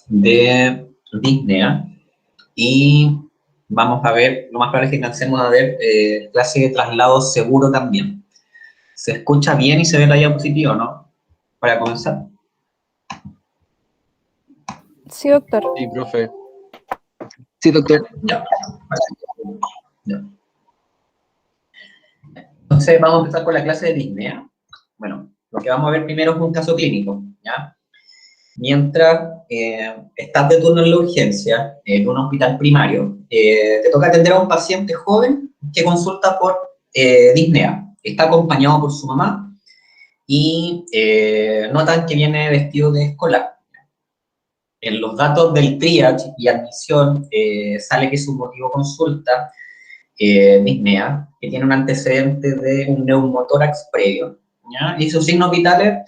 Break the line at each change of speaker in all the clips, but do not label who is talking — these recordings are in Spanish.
de disnea y vamos a ver, lo más probable es que alcancemos a ver clase de traslado seguro también. ¿Se escucha bien y se ve la diapositiva, no? Para comenzar.
Sí, doctor.
Sí, profe. Sí, doctor.
Ya. Ya. Entonces vamos a empezar con la clase de disnea. Bueno, lo que vamos a ver primero es un caso clínico, ¿ya? Mientras estás de turno en la urgencia, en un hospital primario, te toca atender a un paciente joven que consulta por disnea. Está acompañado por su mamá y notan que viene vestido de escolar. En los datos del triage y admisión sale que su motivo consulta disnea, que tiene un antecedente de un neumotórax previo, ¿ya? Y sus signos vitales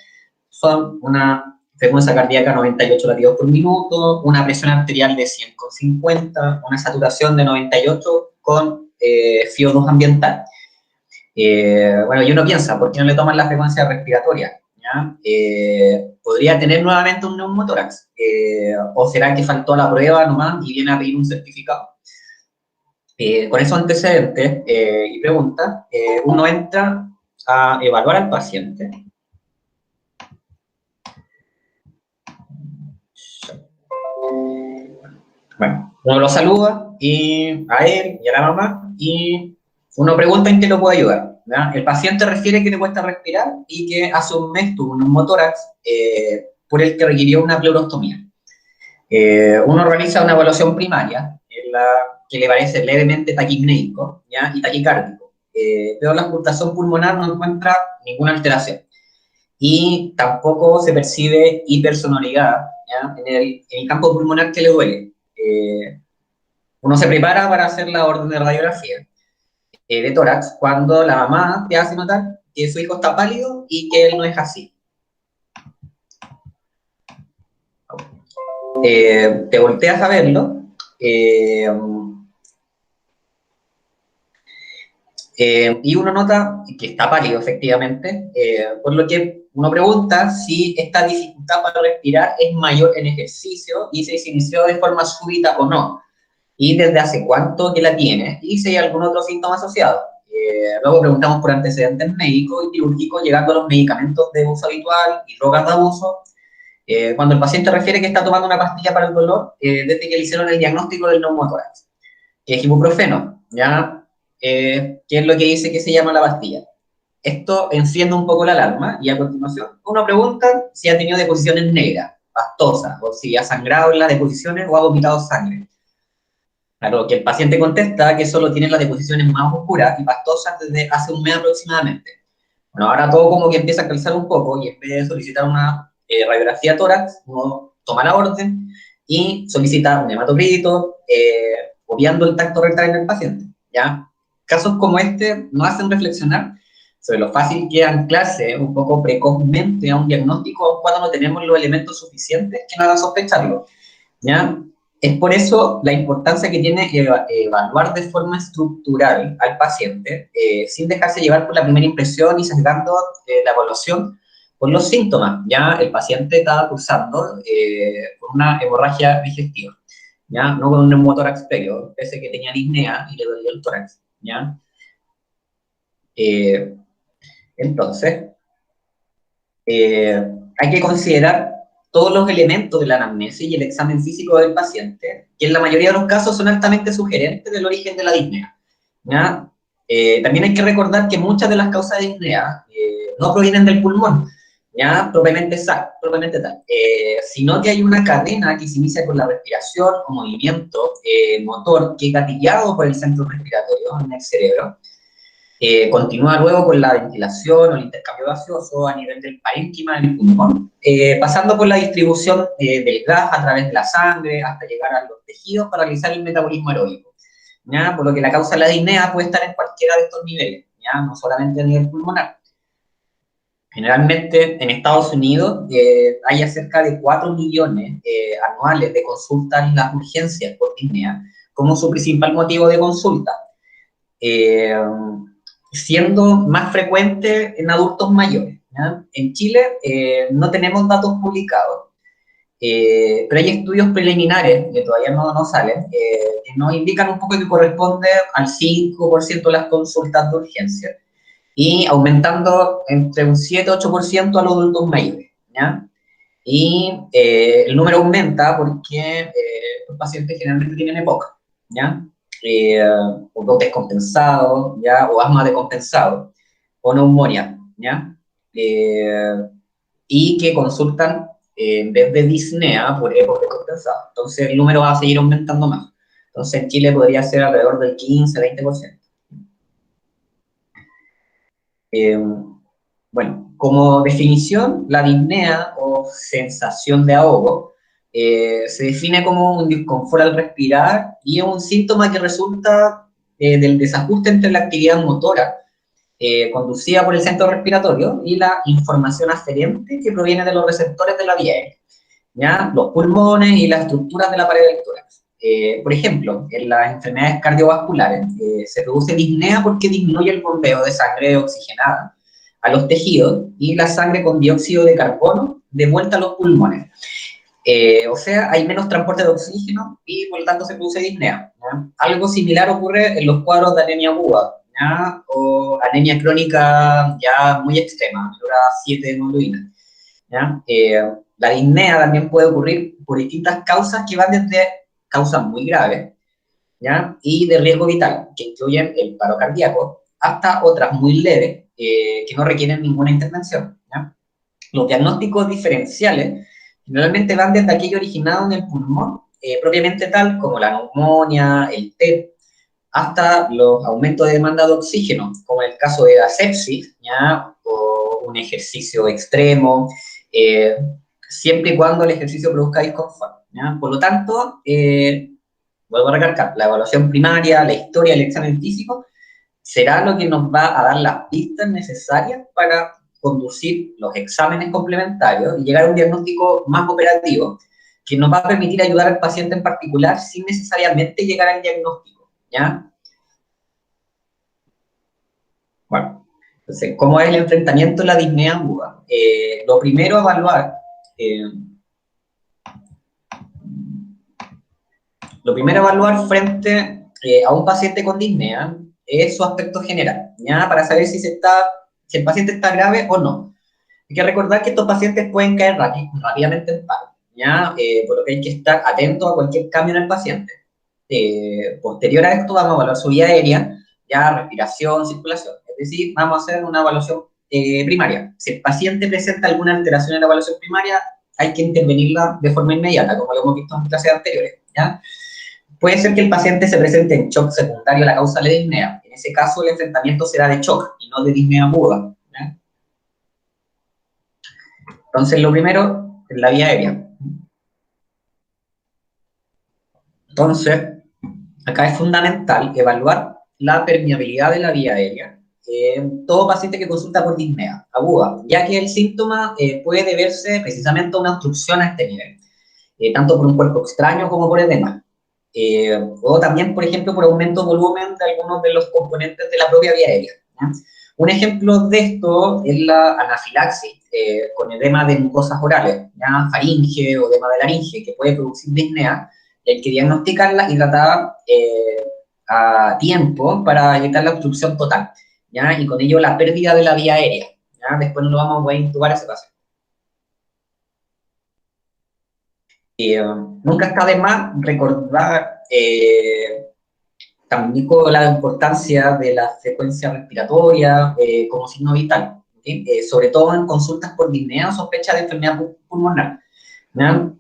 son una frecuencia cardíaca 98 latidos por minuto, una presión arterial de 100,50, una saturación de 98 con FiO2 ambiental. Bueno, y uno piensa, ¿por qué no le toman la frecuencia respiratoria? ¿Ya? ¿Podría tener nuevamente un neumotórax? ¿O será que faltó la prueba nomás y viene a pedir un certificado? Con esos antecedentes y preguntas, uno entra a evaluar al paciente. Bueno, uno lo saluda y a él y a la mamá y uno pregunta en qué lo puede ayudar, ¿ya? El paciente refiere que le cuesta respirar y que hace un mes tuvo un neumotórax por el que requirió una pleurostomía. Uno realiza una evaluación primaria en la que le parece levemente taquipnéico, ¿ya? Y taquicárdico, pero la auscultación pulmonar no encuentra ninguna alteración y tampoco se percibe hipersonoridad, ¿ya? En el campo pulmonar que le duele. Uno se prepara para hacer la orden de radiografía de tórax cuando la mamá te hace notar que su hijo está pálido y que él no es así. Te volteas a verlo y uno nota que está pálido, efectivamente, por lo que uno pregunta si esta dificultad para respirar es mayor en ejercicio y si se inició de forma súbita o no, y desde hace cuánto que la tiene, y si hay algún otro síntoma asociado. Luego preguntamos por antecedentes médicos y quirúrgicos, llegando a los medicamentos de uso habitual y drogas de abuso. Cuando el paciente refiere que está tomando una pastilla para el dolor, desde que le hicieron el diagnóstico del neumotórax, que es ibuprofeno, ¿ya? ¿Qué es lo que dice que se llama la pastilla? Esto enciende un poco la alarma y a continuación uno pregunta si ha tenido deposiciones negras, pastosas, o si ha sangrado en las deposiciones o ha vomitado sangre. Claro, que el paciente contesta que solo tiene las deposiciones más oscuras y pastosas desde hace un mes aproximadamente. Bueno, ahora todo como que empieza a calzar un poco y en vez de solicitar una radiografía tórax, uno toma la orden y solicita un hematocrito, obviando el tacto rectal en el paciente, ¿ya? Casos como este nos hacen reflexionar sobre lo fácil que anclarse un poco precozmente a un diagnóstico cuando no tenemos los elementos suficientes que nos hagan sospecharlo, ¿ya? Es por eso la importancia que tiene evaluar de forma estructural al paciente, sin dejarse llevar por la primera impresión y sesgando la evaluación por los síntomas. Ya el paciente estaba cursando con una hemorragia digestiva, ya no con un neumotórax previo, pese que tenía disnea y le dolía el tórax, ya. Entonces, hay que considerar todos los elementos de la anamnesis y el examen físico del paciente, que en la mayoría de los casos son altamente sugerentes del origen de la disnea, ¿ya? También hay que recordar que muchas de las causas de disnea no provienen del pulmón, ¿ya? Propiamente tal, sino que hay una cadena que se inicia con la respiración o movimiento motor que es gatillado por el centro respiratorio en el cerebro. Continúa luego con la ventilación o el intercambio gaseoso a nivel del parénquima en el pulmón, pasando por la distribución del gas a través de la sangre hasta llegar a los tejidos para realizar el metabolismo aeróbico, ¿ya? Por lo que la causa de la disnea puede estar en cualquiera de estos niveles, ¿ya? No solamente a nivel pulmonar. Generalmente en Estados Unidos hay cerca de 4 millones anuales de consultas en las urgencias por disnea como su principal motivo de consulta. Siendo más frecuente en adultos mayores, ¿ya? En Chile no tenemos datos publicados, Pero hay estudios preliminares que todavía no salen, que nos indican un poco que corresponde al 5% de las consultas de urgencia y aumentando entre un 7-8% a los adultos mayores, ¿ya? Y el número aumenta porque los pacientes generalmente tienen EPOC, ¿ya? O EPOC descompensado, ¿ya? O asma descompensado, o neumonía, ¿ya? Y que consultan en vez de disnea por EPOC descompensado. Entonces el número va a seguir aumentando más. Entonces en Chile podría ser alrededor del 15-20%. Bueno, como definición, la disnea o sensación de ahogo se define como un disconfort al respirar y es un síntoma que resulta del desajuste entre la actividad motora conducida por el centro respiratorio y la información aferente que proviene de los receptores de la vía aérea, ¿ya? Los pulmones y las estructuras de la pared del tórax. Por ejemplo, en las enfermedades cardiovasculares se produce disnea porque disminuye el bombeo de sangre oxigenada a los tejidos y la sangre con dióxido de carbono de vuelta a los pulmones. O sea, hay menos transporte de oxígeno y por lo tanto se produce disnea, ¿ya? Algo similar ocurre en los cuadros de anemia aguda, ¿ya? O anemia crónica ya muy extrema, menor a 7 hemoglobina, ¿ya? La disnea también puede ocurrir por distintas causas que van desde causas muy graves, ¿ya? Y de riesgo vital, que incluyen el paro cardíaco, hasta otras muy leves que no requieren ninguna intervención, ¿ya? Los diagnósticos diferenciales generalmente van desde aquello originado en el pulmón, propiamente tal como la neumonía, el TEP, hasta los aumentos de demanda de oxígeno, como en el caso de la sepsis, ¿ya? O un ejercicio extremo, eh, siempre y cuando el ejercicio produzca disconfort, ¿ya? Por lo tanto, vuelvo a recalcar, la evaluación primaria, la historia, el examen físico, será lo que nos va a dar las pistas necesarias para conducir los exámenes complementarios y llegar a un diagnóstico más operativo que nos va a permitir ayudar al paciente en particular sin necesariamente llegar al diagnóstico, ¿ya? Bueno, entonces, ¿cómo es el enfrentamiento de la disnea aguda? Eh, lo primero a evaluar frente a un paciente con disnea es su aspecto general, ¿ya? Para saber si el paciente está grave o no. Hay que recordar que estos pacientes pueden caer rápidamente en paro, ¿ya? Por lo que hay que estar atento a cualquier cambio en el paciente. Posterior a esto vamos a evaluar su vía aérea, ya respiración, circulación. Es decir, vamos a hacer una evaluación primaria. Si el paciente presenta alguna alteración en la evaluación primaria, hay que intervenirla de forma inmediata, como lo hemos visto en clases anteriores, ¿ya? Puede ser que el paciente se presente en shock secundario a la causa de la disnea. En ese caso, el enfrentamiento será de shock y no de disnea aguda, ¿ya? Entonces, lo primero es la vía aérea. Entonces, acá es fundamental evaluar la permeabilidad de la vía aérea en todo paciente que consulta por disnea aguda, ya que el síntoma puede deberse precisamente a una obstrucción a este nivel, tanto por un cuerpo extraño como por edema. O también, por ejemplo, por aumento de volumen de algunos de los componentes de la propia vía aérea, ¿ya? Un ejemplo de esto es la anafilaxis con edema de mucosas orales, ¿ya? Faringe o edema de laringe, que puede producir disnea, y hay que diagnosticarla y tratar a tiempo para evitar la obstrucción total, ¿ya? Y con ello la pérdida de la vía aérea, ¿ya? Después no lo vamos a poder intubar a ese paciente. Nunca está de más recordar también con la importancia de la frecuencia respiratoria como signo vital, ¿okay? Sobre todo en consultas por disnea o sospecha de enfermedad pulmonar, ¿ya?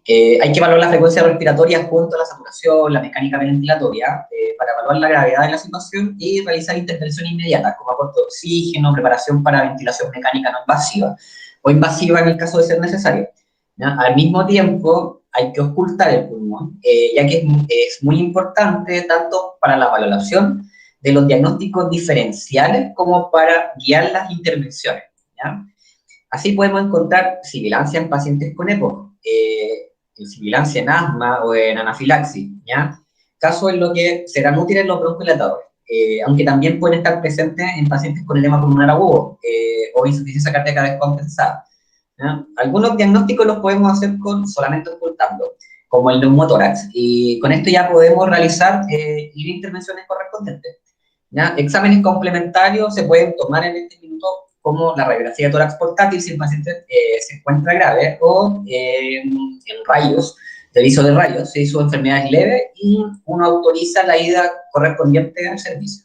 Hay que evaluar la frecuencia respiratoria junto a la saturación, la mecánica ventilatoria, para evaluar la gravedad de la situación y realizar intervenciones inmediatas, como aporte de oxígeno, preparación para ventilación mecánica no invasiva o invasiva en el caso de ser necesario, ¿ya? Al mismo tiempo, hay que ocultar el pulmón, ya que es muy importante tanto para la valoración de los diagnósticos diferenciales como para guiar las intervenciones, ¿ya? Así podemos encontrar sibilancia en pacientes con EPOC, sibilancia en asma o en anafilaxis, ¿ya? Casos en los que serán útiles los broncohilatadores, aunque también pueden estar presentes en pacientes con edema pulmonar agudo o insuficiencia cardíaca descompensada, ¿ya? Algunos diagnósticos los podemos hacer solamente ocultando, como el neumotórax, y con esto ya podemos realizar intervenciones correspondientes, ¿ya? Exámenes complementarios se pueden tomar en este minuto, como la radiografía de tórax portátil si el paciente se encuentra grave, o en rayos, reviso de rayos, si su enfermedad es leve, y uno autoriza la ida correspondiente al servicio.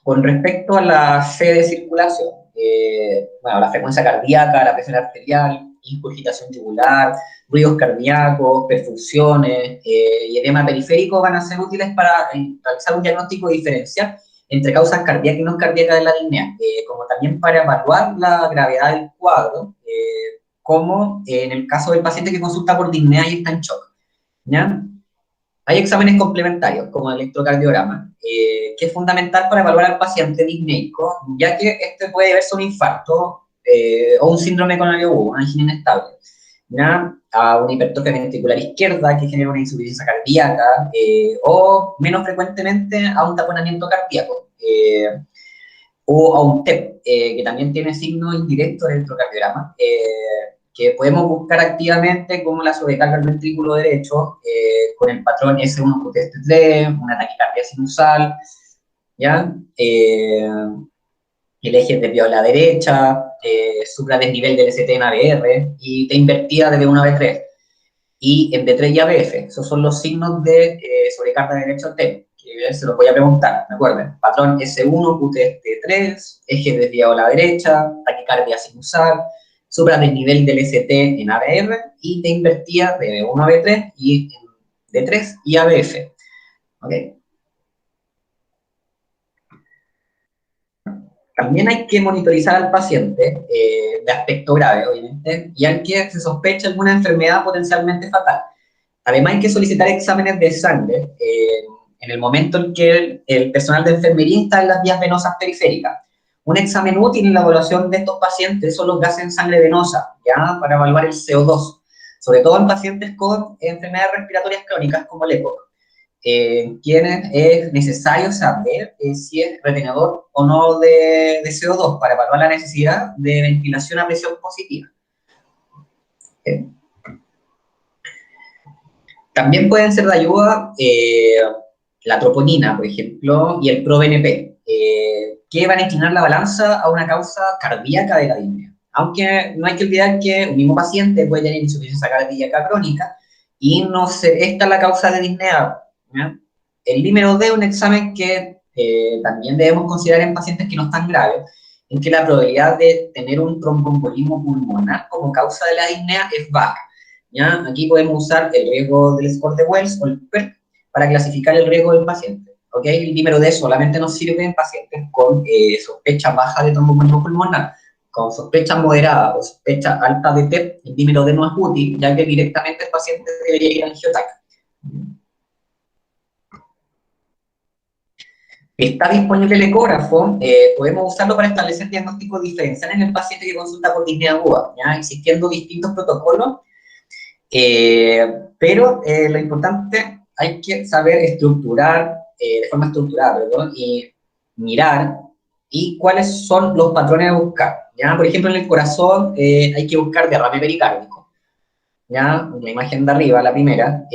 Con respecto a la C de circulación, bueno, la frecuencia cardíaca, la presión arterial, incurgitación yugular, ruidos cardíacos, perfusiones y edema periférico van a ser útiles para realizar un diagnóstico diferencial entre causas cardíacas y no cardíacas de la disnea, como también para evaluar la gravedad del cuadro, como en el caso del paciente que consulta por disnea y está en shock, ¿ya? Hay exámenes complementarios, como el electrocardiograma, que es fundamental para evaluar al paciente disneico, ya que este puede verse un infarto o un síndrome coronario agudo, una angina inestable, ¿ya? A una hipertrofia ventricular izquierda que genera una insuficiencia cardíaca, o menos frecuentemente a un taponamiento cardíaco, o a un TEP, que también tiene signo indirecto del electrocardiograma, que podemos buscar activamente como la sobrecarga del ventrículo derecho, con el patrón S1QT3, una taquicardia sinusal, ¿ya? El eje desviado a la derecha, supradesnivel del ST en ABR, y T invertida de B1 a B3, y en B3 y ABF. Esos son los signos de sobrecarga derecho T, que se los voy a preguntar, ¿me acuerdan? Patrón S1, QT3, eje desviado a la derecha, taquicardia sinusal, supradesnivel del ST en ABR, y T invertida de B1 a B3 y en D3 y ABF. ¿Ok? También hay que monitorizar al paciente de aspecto grave, obviamente, y al que se sospecha alguna enfermedad potencialmente fatal. Además, hay que solicitar exámenes de sangre en el momento en que el personal de enfermería está en las vías venosas periféricas. Un examen útil en la evaluación de estos pacientes son los gases en sangre venosa, ¿ya? Para evaluar el CO2, sobre todo en pacientes con enfermedades respiratorias crónicas como el EPOC, quienes es necesario saber si es retenedor o no de CO2 para evaluar la necesidad de ventilación a presión positiva. También pueden ser de ayuda la troponina, por ejemplo, y el ProBNP, que van a inclinar la balanza a una causa cardíaca de la disnea. Aunque no hay que olvidar que un mismo paciente puede tener insuficiencia cardíaca crónica y no esta es la causa de disnea, ¿ya? El límero D es un examen que también debemos considerar en pacientes que no están graves, en que la probabilidad de tener un tromboembolismo pulmonar como causa de la disnea es baja, ¿ya? Aquí podemos usar el riesgo del score de Wells o el PERT para clasificar el riesgo del paciente. ¿Ok? El número D solamente nos sirve en pacientes con sospecha baja de tromboembolismo pulmonar. Con sospecha moderada o sospecha alta de TEP, el dímero D no es útil, ya que directamente el paciente debería ir a angiotac. Está disponible el ecógrafo, podemos usarlo para establecer diagnósticos diferenciales en el paciente que consulta por disnea aguda, ¿ya? Existiendo distintos protocolos, pero lo importante, hay que saber estructurar, de forma estructurada, perdón, y mirar, y cuáles son los patrones a buscar, ¿ya? Por ejemplo, en el corazón hay que buscar derrame pericárdico, ¿ya? La imagen de arriba, la primera,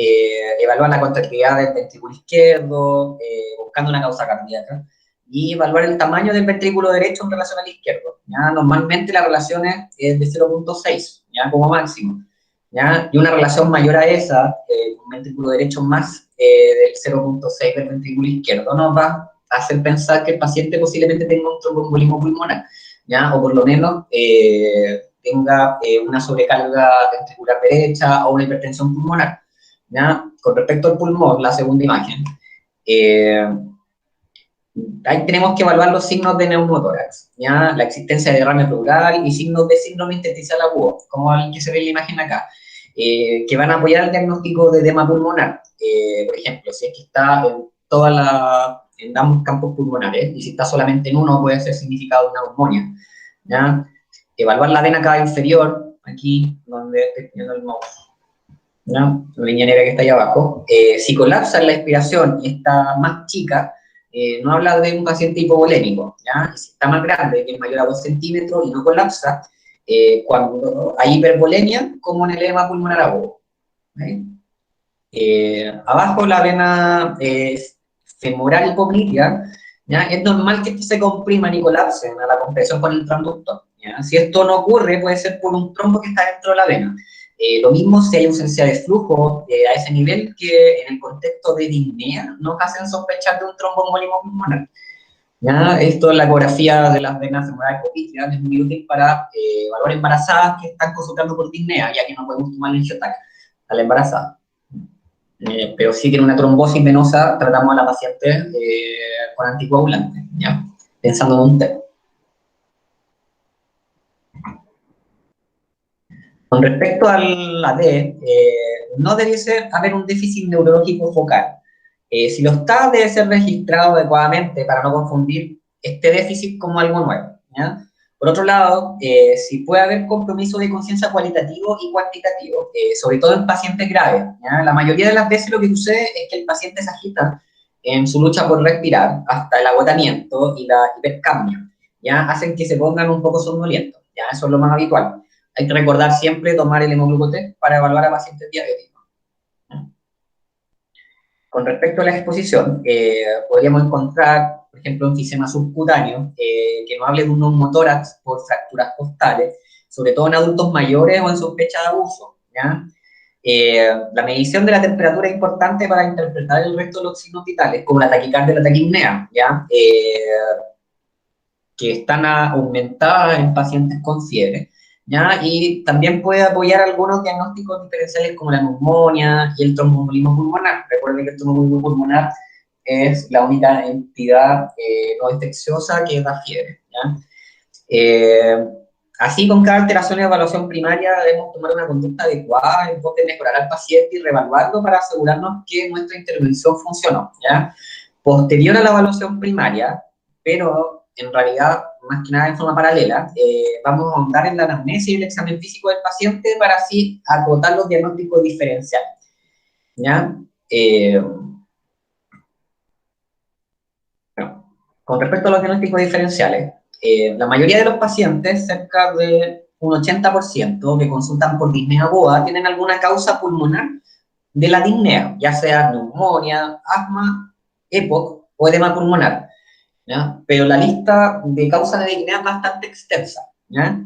evaluar la contractilidad del ventrículo izquierdo, buscando una causa cardíaca, y evaluar el tamaño del ventrículo derecho en relación al izquierdo, ¿ya? Normalmente la relación es de 0.6, ¿ya? Como máximo, ¿ya? Y una relación mayor a esa, un ventrículo derecho más del 0.6 del ventrículo izquierdo, nos va a hacer pensar que el paciente posiblemente tenga un tromboembolismo pulmonar, ¿ya? O por lo menos tenga una sobrecarga ventricular derecha o una hipertensión pulmonar, ¿ya? Con respecto al pulmón, la segunda imagen, ahí tenemos que evaluar los signos de neumotórax, ¿ya? La existencia de derrame pleural y signos de síndrome intersticial agudo, como el que se ve en la imagen acá, que van a apoyar el diagnóstico de edema pulmonar. Por ejemplo, si es que está en ambos campos pulmonares, y si está solamente en uno, puede ser significado de una neumonía, ¿ya? Evaluar la vena cava inferior, aquí donde estoy poniendo el mouse, ¿ya? La línea negra que está ahí abajo. Si colapsa en la expiración y está más chica, no habla de un paciente hipovolémico, ¿ya? Y si está más grande, que es mayor a 2 centímetros y no colapsa, cuando hay hipervolemia, como en el edema pulmonar agudo. ¿Okay? Abajo la vena femoral hipoclítica, ¿ya? Es normal que se compriman y colapsen a la compresión con el transductor, ¿ya? Si esto no ocurre, puede ser por un trombo que está dentro de la vena. Lo mismo si hay ausencia de flujo a ese nivel, que en el contexto de disnea nos hacen sospechar de un tromboembolismo pulmonar. ¿Ya? Esto es la ecografía de las venas femorales hipoclíticas, es muy útil para evaluar embarazadas que están consultando por disnea, ya que no podemos tomar el angiotac a la embarazada. Pero sí que en una trombosis venosa tratamos a la paciente con anticoagulantes, ¿ya? Pensando en un TEP. Con respecto al AD, no debiese haber un déficit neurológico focal. Si lo está, debe ser registrado adecuadamente para no confundir este déficit como algo nuevo, ¿ya? Por otro lado, si puede haber compromiso de conciencia cualitativo y cuantitativo, sobre todo en pacientes graves, ¿ya? La mayoría de las veces lo que sucede es que el paciente se agita en su lucha por respirar hasta el agotamiento y la hipercapnia, ¿ya? Hacen que se pongan un poco somnolientos, ¿ya? Eso es lo más habitual. Hay que recordar siempre tomar el hemoglucotest para evaluar a pacientes diabéticos. Con respecto a la exposición, podríamos encontrar, por ejemplo, enfisema subcutáneo, que nos hable de un neumotórax por fracturas costales, sobre todo en adultos mayores o en sospecha de abuso, ¿ya? La medición de la temperatura es importante para interpretar el resto de los signos vitales, como la taquicardia y la taquipnea, ¿ya? Que están aumentadas en pacientes con fiebre, ¿ya? Y también puede apoyar algunos diagnósticos diferenciales como la neumonía y el tromboembolismo pulmonar. Recuerden que el tromboembolismo pulmonar es la única entidad no infecciosa que da fiebre, ¿ya? Así, con cada alteración de evaluación primaria debemos tomar una conducta adecuada en pos de mejorar al paciente y reevaluarlo para asegurarnos que nuestra intervención funcionó, ¿ya? Posterior a la evaluación primaria, pero en realidad, más que nada en forma paralela, vamos a ahondar en la anamnesis y el examen físico del paciente para así acotar los diagnósticos diferenciales, ¿ya? Bueno, con respecto a los diagnósticos diferenciales, la mayoría de los pacientes, cerca de un 80% que consultan por disnea aguda, tienen alguna causa pulmonar de la disnea, ya sea neumonía, asma, EPOC o edema pulmonar, ¿ya? Pero la lista de causas de disnea es bastante extensa, ¿ya?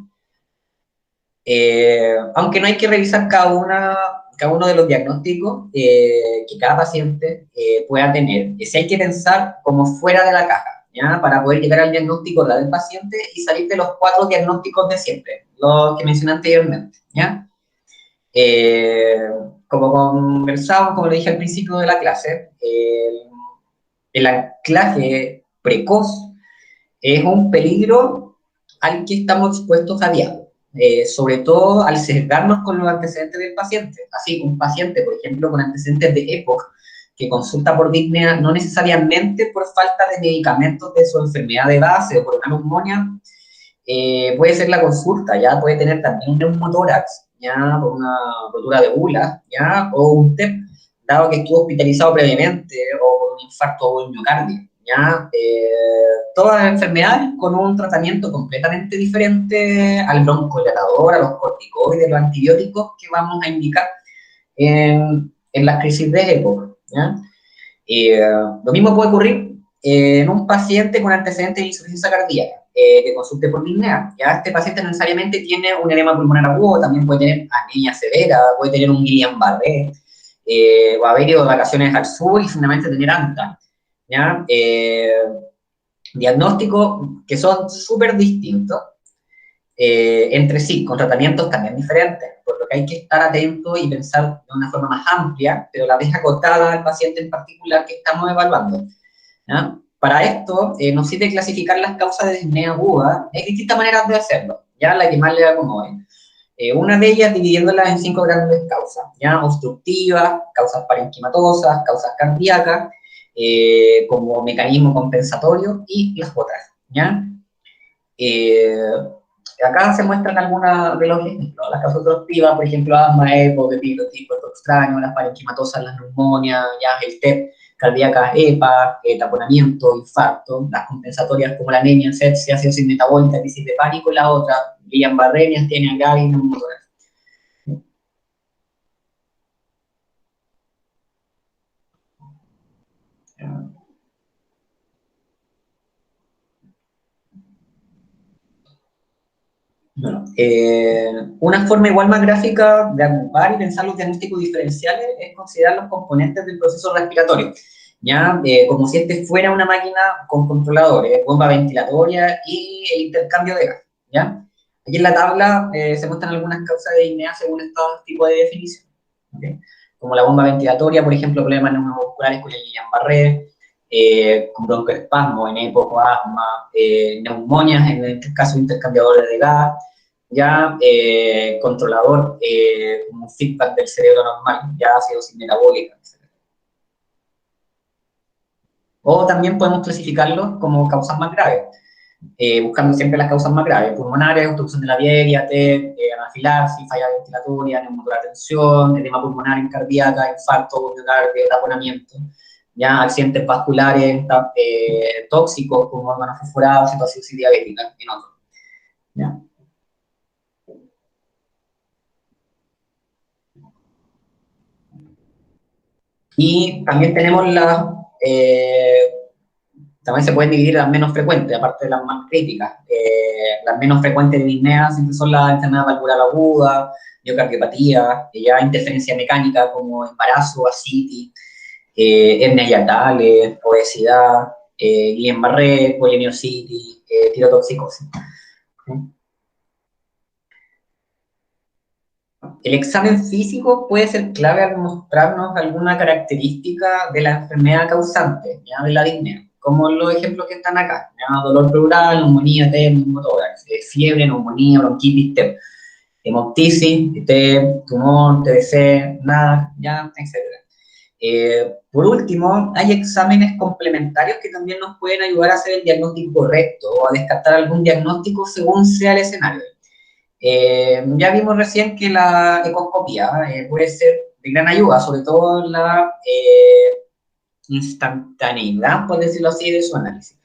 Aunque no hay que revisar cada uno de los diagnósticos que cada paciente pueda tener. Sí hay que pensar como fuera de la caja, ¿ya? Para poder llegar al diagnóstico real del paciente y salir de los 4 diagnósticos de siempre, los que mencioné anteriormente, ¿ya? Como conversamos, como le dije al principio de la clase, el anclaje precoz es un peligro al que estamos expuestos a diario, sobre todo al sesgarnos con los antecedentes del paciente. Así, un paciente, por ejemplo, con antecedentes de EPOC, que consulta por disnea, no necesariamente por falta de medicamentos de su enfermedad de base o por una neumonía, puede ser la consulta, ya puede tener también un neumotórax, ya por una rotura de bula, ya, o un TEP, dado que estuvo hospitalizado previamente, o por un infarto o un miocardio, ya, todas las enfermedades con un tratamiento completamente diferente al broncodilatador, a los corticoides, los antibióticos que vamos a indicar en las crisis de EPOC, ¿ya? Lo mismo puede ocurrir en un paciente con antecedentes de insuficiencia cardíaca, que consulte por disnea. Ya este paciente no necesariamente tiene un edema pulmonar agudo, también puede tener anemia severa, puede tener un Guillain-Barré, o haber ido de vacaciones al sur y finalmente tener ANTA, ¿ya? Diagnósticos que son súper distintos entre sí, con tratamientos también diferentes, por lo que hay que estar atento y pensar de una forma más amplia, pero a la vez acotada al paciente en particular que estamos evaluando, ¿ya? Para esto, nos sirve clasificar las causas de disnea aguda. Hay distintas maneras de hacerlo, ya la que más le acomode. Una de ellas dividiéndolas en 5 grandes causas, ya obstructivas, causas parenquimatosas, causas cardíacas, como mecanismo compensatorio y las otras, ¿ya? Acá se muestran algunas de los ejemplos. Las causas obstructivas, por ejemplo, asma, EPOC, epiglottitis, cuerpo extraño, las parenquimatosas, las neumonias, ya el TEP, cardíacas EPA, taponamiento, infarto, las compensatorias como la anemia, sepsia, acidosis metabólica, crisis de pánico, y la otra, Guillain-Barré, miastenia gravis, neumotórax. Bueno, una forma igual más gráfica de agrupar y pensar los diagnósticos diferenciales es considerar los componentes del proceso respiratorio, ¿ya? Como si este fuera una máquina con controladores, bomba ventilatoria y el intercambio de gas, ¿ya? Aquí en la tabla se muestran algunas causas de disnea según estos tipos de definición, ¿okay? Como la bomba ventilatoria, por ejemplo, problemas neuromusculares con el Guillain-Barré, con broncoespasmo en EPO, asma, neumonias en el caso de intercambiadores de gas, ya controlador, como un feedback del cerebro normal, ya acidosis metabólica, etc. O también podemos clasificarlos como causas más graves, buscando siempre las causas más graves, pulmonares, obstrucción de la vía aérea, TED, anafilaxis, falla ventilatoria, neumotora tensión, edema pulmonar en cardíaca, infarto, miocardio, taponamiento, ya accidentes vasculares, tóxicos como órganos fosforados, cetoacidosis diabética, en otros, ¿ya? Y también tenemos también se pueden dividir las menos frecuentes, aparte de las más críticas. Las menos frecuentes de disnea siempre son las enfermedades valvular aguda, miocardiopatía, ya interferencia mecánica como embarazo, ascitis, hernias hiatales, obesidad, Guillain-Barré, polimiositis, tirotoxicosis. El examen físico puede ser clave al mostrarnos alguna característica de la enfermedad causante, ¿ya? De la disnea, como los ejemplos que están acá, ¿ya? Dolor pleural, neumonía, TEP, neumotórax, fiebre, neumonía, bronquitis, TEP, hemoptisis, TEP, tumor, TBC, nada, ya, etc. Por último, hay exámenes complementarios que también nos pueden ayudar a hacer el diagnóstico correcto o a descartar algún diagnóstico según sea el escenario. Ya vimos recién que la ecoscopía puede ser de gran ayuda, sobre todo en la instantaneidad, por decirlo así, de su análisis.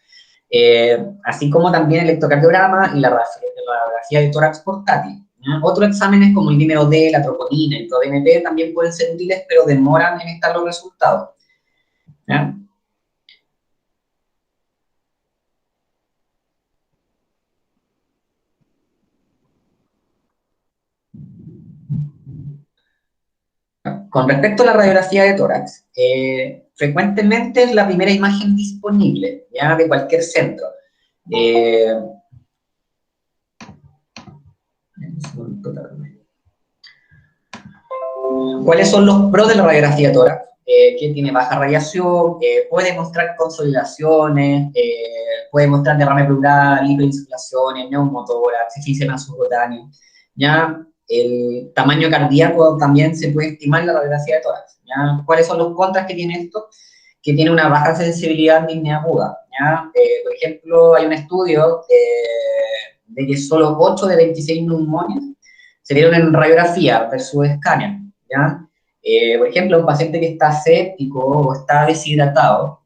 Así como también el electrocardiograma y la radiografía de tórax portátil. ¿Ya? Otros exámenes como el dímero D, la troponina, el ProBNP también pueden ser útiles, pero demoran en estar los resultados. ¿Ya? Con respecto a la radiografía de tórax, frecuentemente es la primera imagen disponible, ¿ya? De cualquier centro. ¿Cuáles son los pros de la radiografía de tórax? Que tiene baja radiación, puede mostrar consolidaciones, puede mostrar derrame pleural, hiperinsuflaciones, neumotórax, efisema subcutáneo. ¿Ya? El tamaño cardíaco también se puede estimar en la radiografía de tórax. ¿Ya? ¿Cuáles son los contras que tiene esto? Que tiene una baja sensibilidad en disnea aguda. ¿Ya? Por ejemplo, hay un estudio de que solo 8 de 26 neumonias se vieron en radiografía versus escáner. ¿Ya? Por ejemplo, un paciente que está séptico o está deshidratado,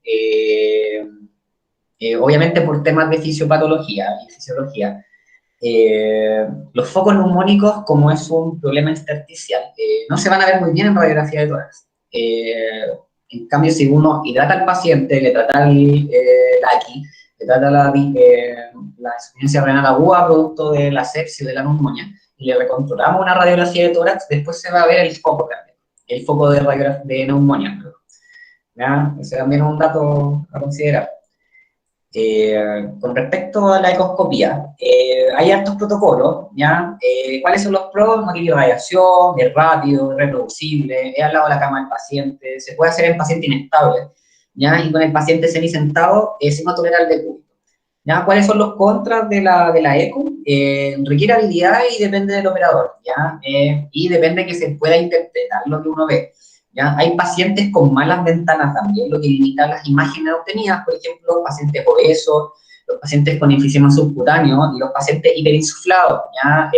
obviamente por temas de fisiopatología y fisiología, los focos neumónicos, como es un problema intersticial, no se van a ver muy bien en radiografía de tórax. En cambio, si uno hidrata al paciente, le trata la AQI, le trata la insuficiencia renal aguda producto de la sepsis o de la neumonía, y le recontrolamos una radiografía de tórax, después se va a ver el foco cardíaco, el foco de neumonía. ¿Ya? Ese también es un dato a considerar. Con respecto a la ecoscopía, hay altos protocolos, ¿ya? ¿Cuáles son los pros? No tiene radiación, es rápido, es reproducible, es al lado de la cama del paciente, se puede hacer en paciente inestable, ¿ya? Y con el paciente semisentado, se no tolera el decúbito. ¿Ya? ¿Cuáles son los contras de la eco? Requiere habilidad y depende del operador, ¿ya? Y depende que se pueda interpretar lo que uno ve. ¿Ya? Hay pacientes con malas ventanas también, lo que limita las imágenes obtenidas, por ejemplo, los pacientes obesos, los pacientes con enfisema subcutáneo y los pacientes hiperinsuflados, ¿ya?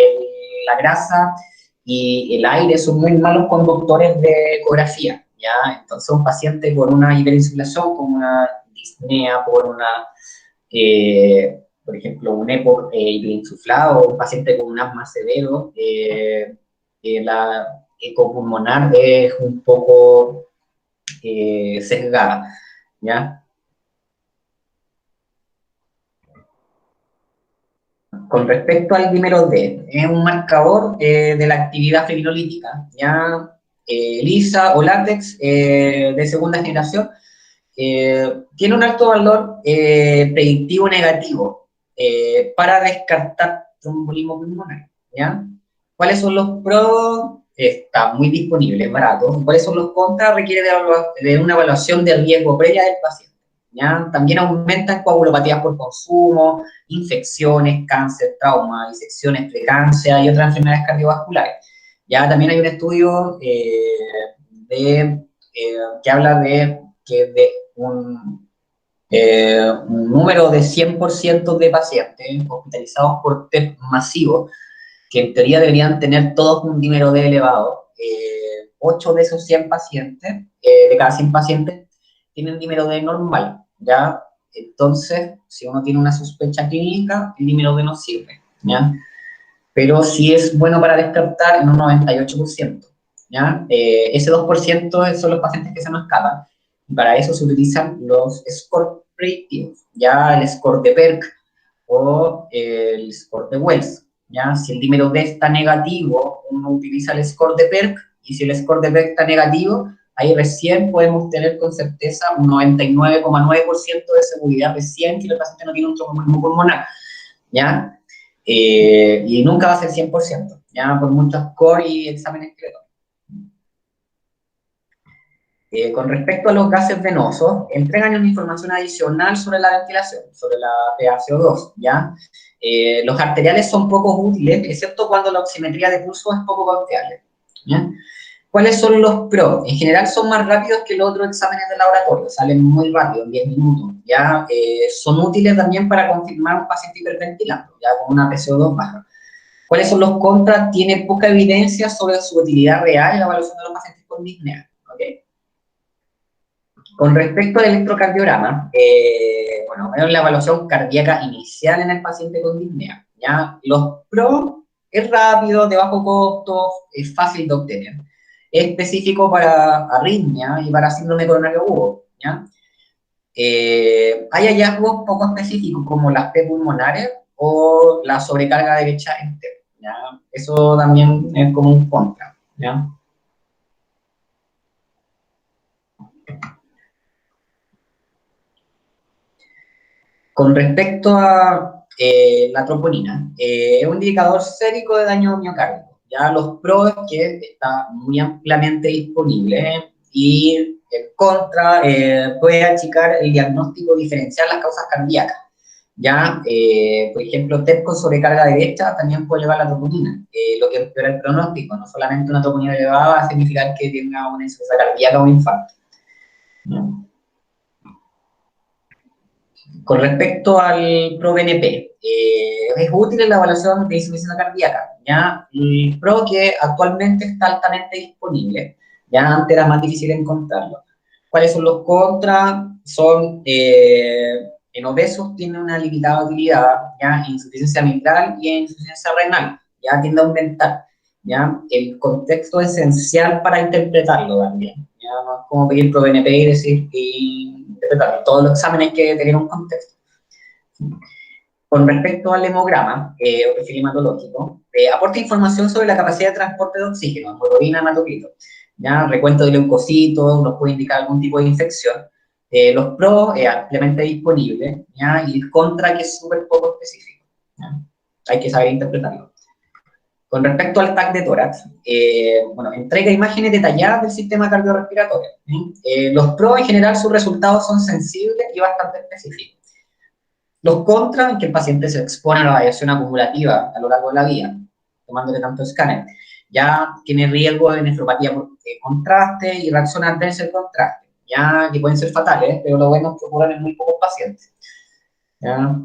La grasa y el aire son muy malos conductores de ecografía, ¿ya? Entonces, un paciente con una hiperinsulación, con una disnea, por ejemplo, un EPOC hiperinsuflado, un paciente con un asma severo, la ecopulmonar es un poco sesgada, ¿ya? Con respecto al dímero D, es un marcador de la actividad fibrinolítica, ¿ya? Lisa o látex de segunda generación, tiene un alto valor predictivo negativo para descartar tromboembolismo pulmonar, ¿ya? ¿Cuáles son los pros? Está muy disponible, es barato. ¿Cuáles son los contras? Requiere de una evaluación de riesgo previa del paciente, ¿ya? También aumentan coagulopatías por consumo, infecciones, cáncer, trauma, disecciones, preeclampsia y otras enfermedades cardiovasculares. Ya también hay un estudio que habla de que de un número de 100% de pacientes hospitalizados por TEP masivo, que en teoría deberían tener todos un dímero D elevado. 8 de esos 100 pacientes, de cada 100 pacientes, tienen dímero D normal, ¿ya? Entonces, si uno tiene una sospecha clínica, el dímero D no sirve, ¿ya? Pero sí es bueno para descartar en un 98%, ¿ya? Ese 2% son los pacientes que se nos escapan, y para eso se utilizan los scores predictivos, ya el score de PERC o el score de Wells, ¿ya? Si el dímero D está negativo, uno utiliza el score de PERC, y si el score de PERC está negativo, ahí recién podemos tener con certeza un 99,9% de seguridad recién que el paciente no tiene un tromboembolismo pulmonar, ¿ya? Y nunca va a ser 100%, ¿ya? Por muchos scores y exámenes que le tomen. Con respecto a los gases venosos, entregan una información adicional sobre la ventilación, sobre la PaCO2, ¿ya? Los arteriales son poco útiles, excepto cuando la oximetría de pulso es poco confiable, ¿ya? ¿Cuáles son los pros? En general son más rápidos que los otros exámenes de laboratorio, salen muy rápido, en 10 minutos, ¿ya? Son útiles también para confirmar un paciente hiperventilando, ya con una PaCO2 baja. ¿Cuáles son los contras? Tiene poca evidencia sobre su utilidad real en la evaluación de los pacientes con disnea, ¿ok? Con respecto al electrocardiograma, bueno, vemos la evaluación cardíaca inicial en el paciente con disnea, ¿ya? Los pros es rápido, de bajo costo, es fácil de obtener. Es específico para arritmia y para síndrome coronario agudo, ¿ya? Hay hallazgos poco específicos como las P pulmonares o la sobrecarga derecha entera, ¿ya? Eso también es como un contra, ¿ya? Con respecto a la troponina, es un indicador sérico de daño miocárdico. Ya los pros es que está muy ampliamente disponible y el contra puede achicar el diagnóstico diferencial las causas cardíacas. Ya, por ejemplo, TEP con sobrecarga derecha también puede elevar la troponina, lo que empeora el pronóstico. No solamente una troponina elevada va a significar que tenga una insuficiencia cardíaca o un infarto. ¿No? Con respecto al ProBNP, es útil en la evaluación de insuficiencia cardíaca, ¿ya? El PRO que actualmente está altamente disponible, ya antes era más difícil encontrarlo. ¿Cuáles son los contras? Son, en obesos tiene una limitada utilidad, ¿ya? En insuficiencia mitral y en insuficiencia renal, ya tiende a aumentar, ¿ya? El contexto es esencial para interpretarlo también, ¿ya? No es como pedir ProBNP y decir interpretarlo. Todos los exámenes hay que tener un contexto. Con respecto al hemograma o perfil hematológico, aporta información sobre la capacidad de transporte de oxígeno, hemoglobina, hematocrito, ¿ya? Recuento de leucocitos, nos puede indicar algún tipo de infección. Los pros, ampliamente disponibles, ¿ya? Y el contra, que es súper poco específico, ¿ya? Hay que saber interpretarlo. Con respecto al TAC de tórax, bueno, entrega imágenes detalladas del sistema cardiorrespiratorio. Los pros, en general, sus resultados son sensibles y bastante específicos. Los contras, en que el paciente se expone a la radiación acumulativa a lo largo de la vida, tomándole tanto escáner. Ya tiene riesgo de nefropatía por contraste y reacción adversa al contraste, ya que pueden ser fatales, pero lo bueno es que ocurren en muy pocos pacientes. ¿Ya?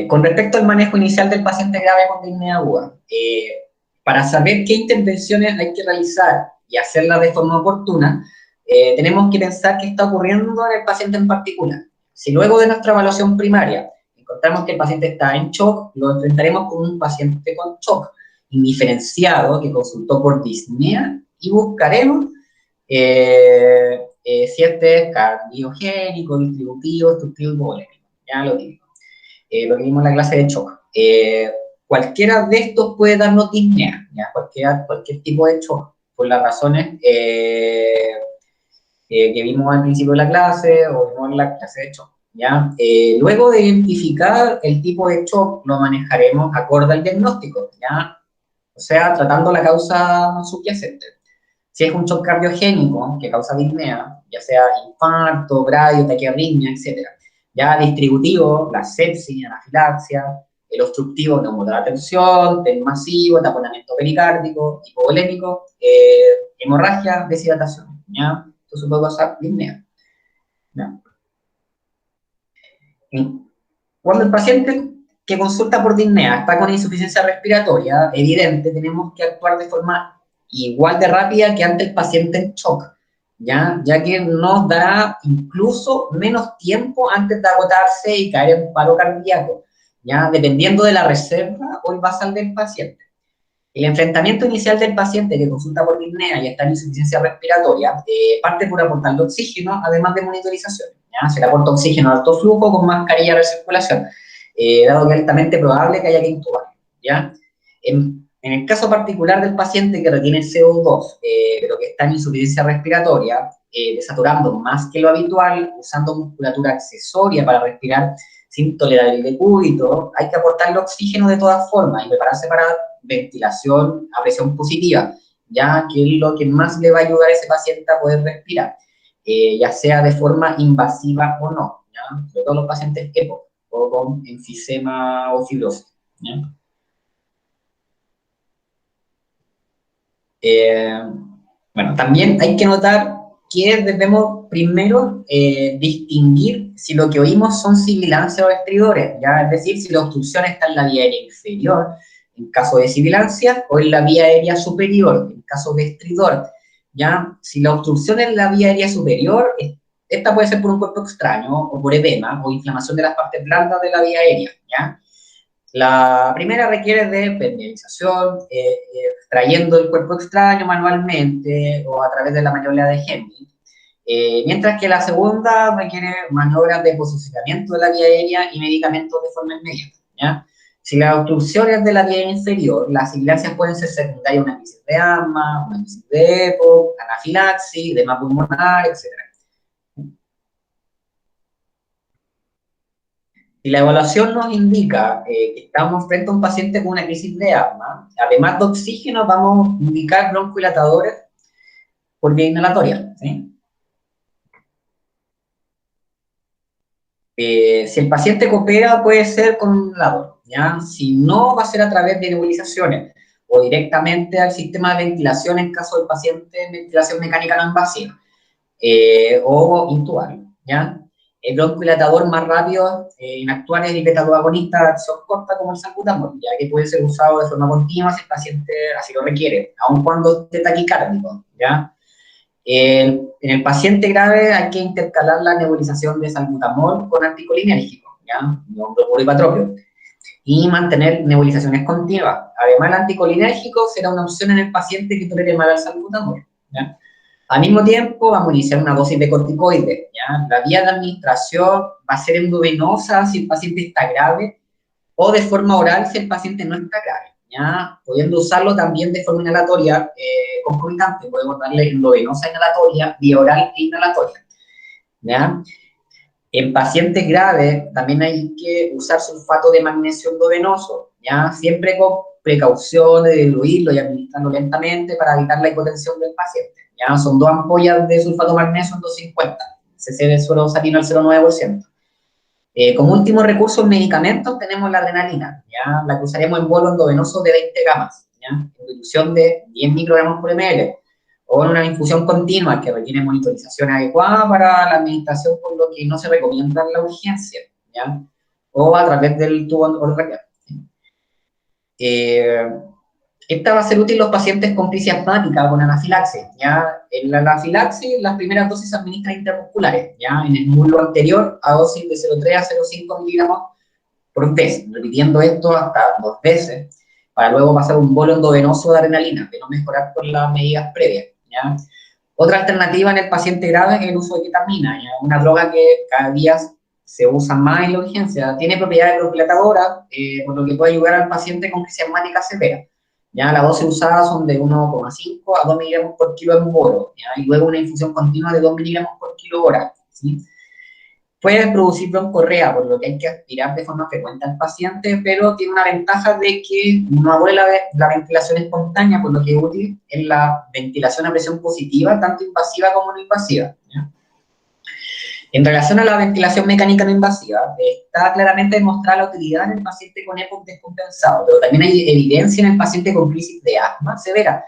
Con respecto al manejo inicial del paciente grave con disnea aguda, para saber qué intervenciones hay que realizar y hacerlas de forma oportuna, tenemos que pensar qué está ocurriendo en el paciente en particular. Si luego de nuestra evaluación primaria encontramos que el paciente está en shock, lo enfrentaremos con un paciente con shock indiferenciado que consultó por disnea y buscaremos si este es cardiogénico, distributivo, obstructivo y hipovolémico. Ya lo digo. Lo que vimos en la clase de shock. Cualquiera de estos puede darnos disnea, ¿ya? Cualquier tipo de shock, por las razones que vimos al principio de la clase o vimos en la clase de shock. ¿Ya? Luego de identificar el tipo de shock, lo manejaremos acorde al diagnóstico, ¿ya? O sea, tratando la causa subyacente. Si es un shock cardiogénico que causa disnea, ya sea infarto, bradio, taquiarritmia, etc. Ya distributivo, la sepsis, anafilaxia, el obstructivo, neumonía de la tensión, TEN masivo, taponamiento pericárdico, hipovolémico, hemorragia, deshidratación. ¿Ya? Entonces puede causar disnea. ¿Ya? Cuando el paciente que consulta por disnea está con insuficiencia respiratoria, evidente, tenemos que actuar de forma igual de rápida que ante el paciente en shock, ya que nos dará incluso menos tiempo antes de agotarse y caer en paro cardíaco, ¿ya? Dependiendo de la reserva o el basal del paciente. El enfrentamiento inicial del paciente que consulta por disnea y está en insuficiencia respiratoria parte por aportarle oxígeno, además de monitorización. ¿Ya? Se le aporta oxígeno a alto flujo con mascarilla de recirculación, dado que es altamente probable que haya que intubar. ¿Ya? En el caso particular del paciente que retiene CO2, pero que está en insuficiencia respiratoria, desaturando más que lo habitual, usando musculatura accesoria para respirar sin tolerar el decúbito, hay que aportarle oxígeno de todas formas y prepararse para ventilación a presión positiva, ya que es lo que más le va a ayudar a ese paciente a poder respirar, ya sea de forma invasiva o no, ¿ya? Sobre todo los pacientes EPO o con enfisema o fibrosis. ¿Ya? Bueno, también hay que notar que debemos primero distinguir si lo que oímos son sibilancias o estridores, ¿ya? Es decir, si la obstrucción está en la vía aérea inferior, en caso de sibilancia, o en la vía aérea superior, en caso de estridor, ¿ya? Si la obstrucción es en la vía aérea superior, esta puede ser por un cuerpo extraño, o por edema, o inflamación de las partes blandas de la vía aérea, ¿ya? La primera requiere de permeabilización, extrayendo el cuerpo extraño manualmente o a través de la maniobra de Henry, mientras que la segunda requiere maniobras de posicionamiento de la vía aérea y medicamentos de forma inmediata. ¿Ya? Si la obstrucción es de la vía inferior, las sibilancias pueden ser secundarias a una crisis de asma, una crisis de EPO, anafilaxis, edema pulmonar, etc. Si la evaluación nos indica que estamos frente a un paciente con una crisis de asma, además de oxígeno, vamos a indicar broncohilatadores por vía inhalatoria. ¿Sí? Si el paciente coopera, puede ser con un inhalador, ¿ya? Si no, va a ser a través de nebulizaciones o directamente al sistema de ventilación en caso del paciente en ventilación mecánica no invasiva, o intubable, ¿ya? El broncohilatador más rápido en actuar es el beta-2 de acción corta como el salbutamol, ya que puede ser usado de forma continua si el paciente así lo requiere, aun cuando esté taquicárdico, ¿ya? En el paciente grave hay que intercalar la nebulización de salbutamol con anticolinérgico, ¿ya? Un bromuro y mantener nebulizaciones continuas. Además, el anticolinérgico será una opción en el paciente que tolere mal al salbutamol, ¿ya? Al mismo tiempo, vamos a iniciar una dosis de corticoides, ¿ya? La vía de administración va a ser endovenosa si el paciente está grave o de forma oral si el paciente no está grave, ¿ya? Pudiendo usarlo también de forma inhalatoria concomitante, podemos darle endovenosa inhalatoria, vía oral e inhalatoria, ¿ya? En pacientes graves también hay que usar sulfato de magnesio endovenoso, ¿ya? Siempre con precaución de diluirlo y administrarlo lentamente para evitar la hipotensión del paciente, ¿ya? Son 2 ampollas de sulfato de magnesio en 250, cc de suero salino al 0,9%. Como último recurso en medicamentos tenemos la adrenalina, ¿ya? La que usaremos en bolo endovenoso de 20 gamas, ¿ya? En dilución de 10 microgramos por ml, o en una infusión continua que requiere monitorización adecuada para la administración, por lo que no se recomienda la urgencia, ¿ya? O a través del tubo ortraqueal. Esta va a ser útil en los pacientes con crisis asmática con anafilaxis, ¿ya? En la anafilaxis, las primeras dosis se administran intermusculares, ¿ya? En el músculo anterior, a dosis de 0,3 a 0,5 miligramos por vez, repitiendo esto hasta 2 veces, para luego pasar un bolo endovenoso de adrenalina, de no mejorar con las medidas previas, ¿ya? Otra alternativa en el paciente grave es el uso de ketamina, ¿ya? Una droga que cada día se usa más en la urgencia. Tiene propiedades broncolatadoras, por lo que puede ayudar al paciente con crisis asmática severa. ¿Ya? Las dosis usadas son de 1,5 a 2 miligramos por kilo en bolo, ¿ya? Y luego una infusión continua de 2 miligramos por kilo hora, ¿sí? Puede producir broncorrea, por lo que hay que aspirar de forma frecuente al paciente, pero tiene una ventaja de que no abole la ventilación espontánea, por lo que es útil en la ventilación a presión positiva, tanto invasiva como no invasiva, ¿ya? En relación a la ventilación mecánica no invasiva, está claramente demostrada la utilidad en el paciente con EPOC descompensado, pero también hay evidencia en el paciente con crisis de asma severa,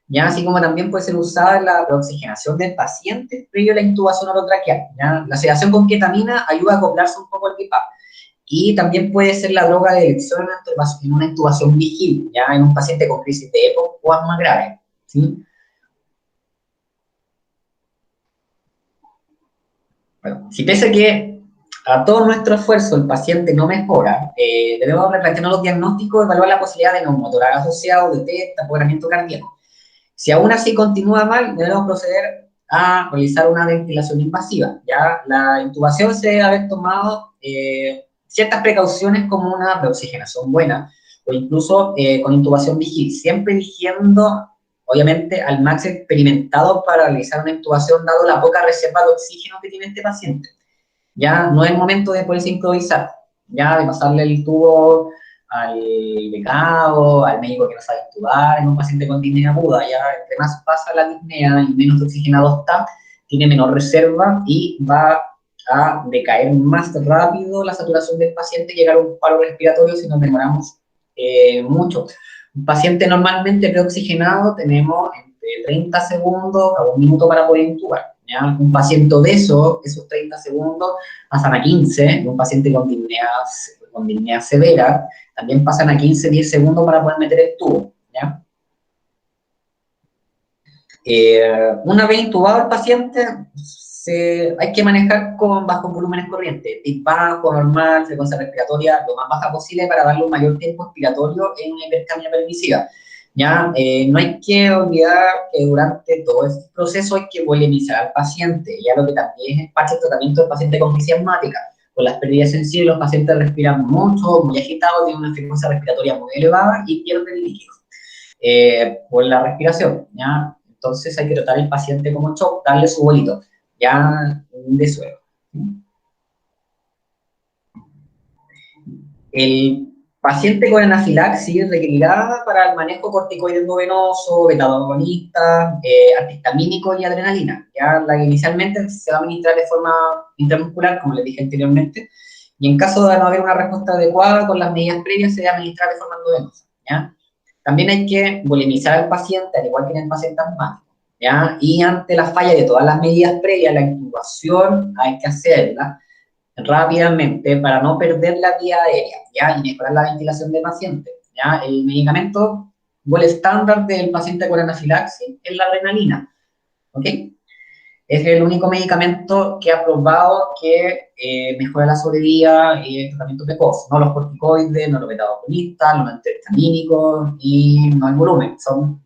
¿ya? Así como también puede ser usada en la oxigenación del paciente previo a la intubación orotraqueal, ¿ya? La sedación con ketamina ayuda a acoplarse un poco al BiPAP, y también puede ser la droga de elección en una intubación vigil, ¿ya? En un paciente con crisis de EPOC o asma grave, ¿sí? Bueno, si pese que a todo nuestro esfuerzo el paciente no mejora, debemos replantearnos los diagnósticos y evaluar la posibilidad de neumotorax asociado, de TET, apagamiento cardíaco. Si aún así continúa mal, debemos proceder a realizar una ventilación invasiva. Ya la intubación se debe haber tomado ciertas precauciones como una preoxigenación buena o incluso con intubación vigil, siempre eligiendo, obviamente, al max experimentado para realizar una intubación, dado la poca reserva de oxígeno que tiene este paciente. Ya no es el momento de poderse improvisar, ya de pasarle el tubo al becado, al médico que no sabe intubar, en un paciente con disnea aguda, ya entre más pasa la disnea y menos oxigenado está, tiene menor reserva y va a decaer más rápido la saturación del paciente y llegar a un paro respiratorio si nos demoramos mucho. Un paciente normalmente preoxigenado tenemos entre 30 segundos a 1 minuto para poder intubar. ¿Ya? Un paciente obeso, esos 30 segundos pasan a 15, un paciente con disnea severa, también pasan a 15, 10 segundos para poder meter el tubo, ¿ya? Una vez intubado el paciente, hay que manejar con bajos volúmenes corrientes, PIB bajo, normal, frecuencia respiratoria, lo más baja posible para darle un mayor tiempo expiratorio en una hipercapnia permisiva. ¿Ya? No hay que olvidar que durante todo este proceso hay que polinizar al paciente, ya lo que también es parte del tratamiento del paciente con crisis asmática. Con las pérdidas sensibles, los pacientes respiran mucho, muy agitados, tienen una frecuencia respiratoria muy elevada y pierden líquido por la respiración, ¿ya? Entonces hay que tratar al paciente como shock, darle su bolito, ya de suero. El paciente con anafilaxis requerirá para el manejo corticoide endovenoso, beta-agonista, antihistamínico y adrenalina. Ya la que inicialmente se va a administrar de forma intramuscular, como les dije anteriormente, y en caso de no haber una respuesta adecuada con las medidas previas, se va a administrar de forma endovenosa. ¿Ya? También hay que bulimizar al paciente, al igual que en el paciente asmático. ¿Ya? Y ante la falla de todas las medidas previas, la intubación hay que hacerla rápidamente para no perder la vía aérea, ¿ya? Y mejorar la ventilación del paciente, ¿ya? El medicamento gold estándar del paciente con anafilaxis es la adrenalina, ¿ok? Es el único medicamento que ha probado que mejora la sobrevida y el tratamiento precoz, no los corticoides, no los beta-agonistas, no los antihistamínicos y no el volumen.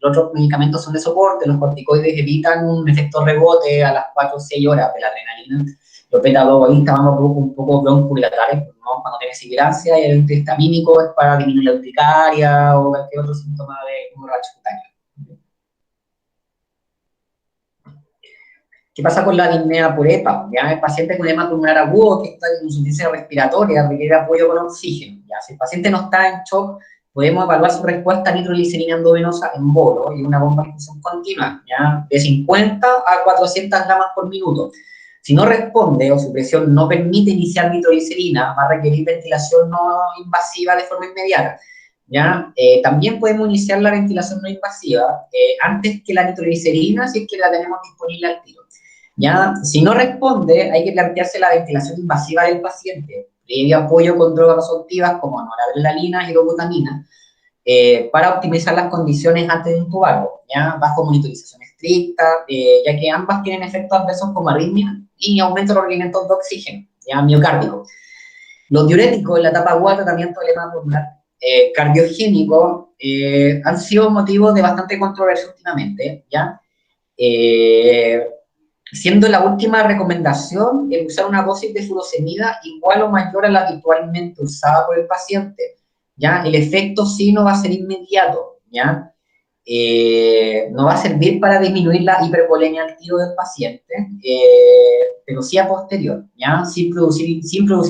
Los otros medicamentos son de soporte, los corticoides evitan un efecto rebote a las 4 o 6 horas de la adrenalina. Los beta-agonistas vamos un poco broncodilatores, ¿no? Cuando tiene sibilancia, y el antihistamínico es para disminuir la urticaria o cualquier otro síntoma de hemorragia cutánea. ¿Qué pasa con la disnea por EPA? ¿Ya? El paciente con edema pulmonar agudo que está en insuficiencia respiratoria requiere apoyo con oxígeno. ¿Ya? Si el paciente no está en shock, podemos evaluar su respuesta a nitroglicerina endovenosa en bolo y una bomba de infusión continua, ¿ya? De 50 a 400 gramas por minuto. Si no responde o su presión no permite iniciar nitroglicerina, va a requerir ventilación no invasiva de forma inmediata. ¿Ya? También podemos iniciar la ventilación no invasiva antes que la nitroglicerina, si es que la tenemos disponible al tiro. ¿Ya? Si no responde, hay que plantearse la ventilación invasiva del paciente, previo apoyo con drogas vasoactivas como noradrenalina y dobutamina, para optimizar las condiciones antes de intubarlo, ¿ya? Bajo monitorización estricta, ya que ambas tienen efectos adversos como arritmia y aumento de los requerimientos de oxígeno, ¿ya? Miocárdico. Los diuréticos en la etapa aguda de tratamiento del edema pulmonar cardiogénico han sido motivo de bastante controversia últimamente, ¿ya? Siendo la última recomendación el usar una dosis de furosemida igual o mayor a la habitualmente usada por el paciente, ¿ya? El efecto sí no va a ser inmediato, ¿ya? No va a servir para disminuir la hipervolemia al tiro del paciente, pero sí a posterior, ¿ya? Sin producir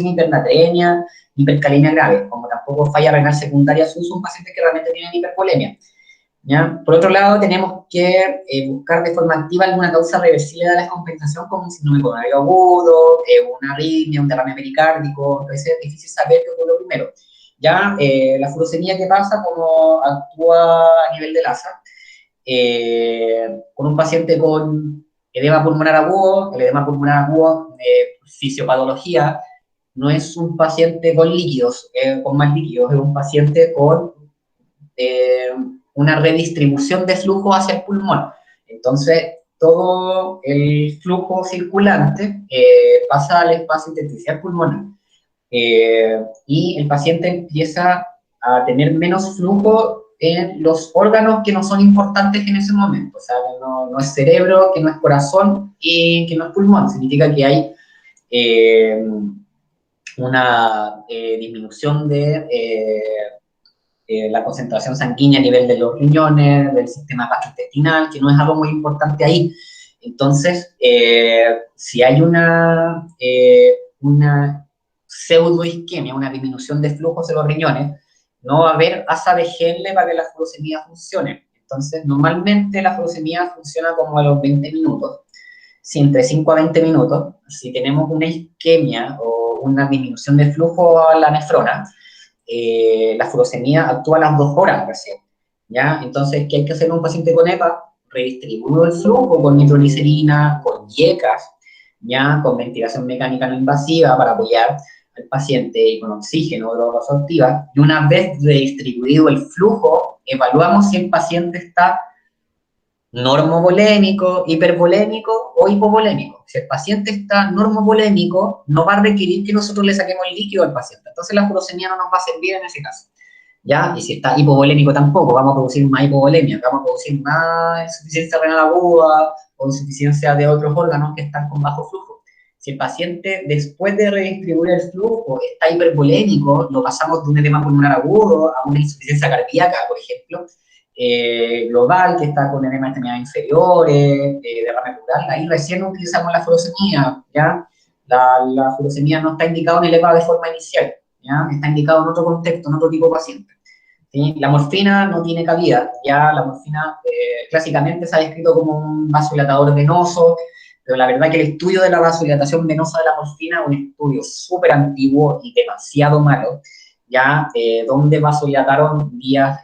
hipernatremia, hipercalemia grave, como tampoco falla renal secundaria su uso en pacientes que realmente tienen hipervolemia, ¿ya? Por otro lado, tenemos que buscar de forma activa alguna causa reversible de la descompensación, como un síndrome coronario agudo, una arritmia, un derrame pericárdico. A veces es difícil saber qué ocurre primero. Ya, la furosemida, ¿qué pasa? Como actúa a nivel de LASA, con un paciente con edema pulmonar agudo. El edema pulmonar agudo, fisiopatología, no es un paciente con líquidos, con más líquidos, es un paciente con una redistribución de flujo hacia el pulmón. Entonces, todo el flujo circulante pasa al espacio intersticial pulmonar, y el paciente empieza a tener menos flujo en los órganos que no son importantes en ese momento. O sea, no es cerebro, que no es corazón y que no es pulmón. Significa que hay una disminución de la concentración sanguínea a nivel de los riñones, del sistema gastrointestinal, que no es algo muy importante ahí. Entonces, si hay una pseudoisquemia, una disminución de flujos de los riñones, no va a haber asa de Henle para que la furosemida funcione. Entonces, normalmente la furosemida funciona como a los 20 minutos, si entre 5 a 20 minutos. Si tenemos una isquemia o una disminución de flujo a la nefrona, la furosemida actúa a las 2 horas recién, ¿ya? Entonces, ¿qué hay que hacer en un paciente con EPA? Redistribuir el flujo con nitroglicerina, con IECAS, ¿ya? Con ventilación mecánica no invasiva para apoyar al paciente y con oxígeno, drogas vasoactivas. Y una vez redistribuido el flujo, evaluamos si el paciente está normovolémico, hipervolémico o hipovolémico. Si el paciente está normovolémico, no va a requerir que nosotros le saquemos el líquido al paciente. Entonces la furosemida no nos va a servir en ese caso, ¿ya? Y si está hipovolémico tampoco, vamos a producir más hipovolemia, vamos a producir más insuficiencia renal aguda o insuficiencia de otros órganos que están con bajo flujo. Si el paciente, después de redistribuir el flujo, está hipervolémico, lo pasamos de un edema pulmonar agudo a una insuficiencia cardíaca, por ejemplo, global, que está con edema de extremidades inferiores, derrame pleural, ahí recién utilizamos la furosemida, ¿ya? La furosemida no está indicado en el EPA de forma inicial, ¿ya? Está indicado en otro contexto, en otro tipo de paciente, ¿sí? La morfina no tiene cabida, ya la morfina clásicamente se ha descrito como un vasodilatador venoso, pero la verdad que el estudio de la vasodilatación venosa de la morfina es un estudio súper antiguo y demasiado malo, ya, donde vasodilataron vías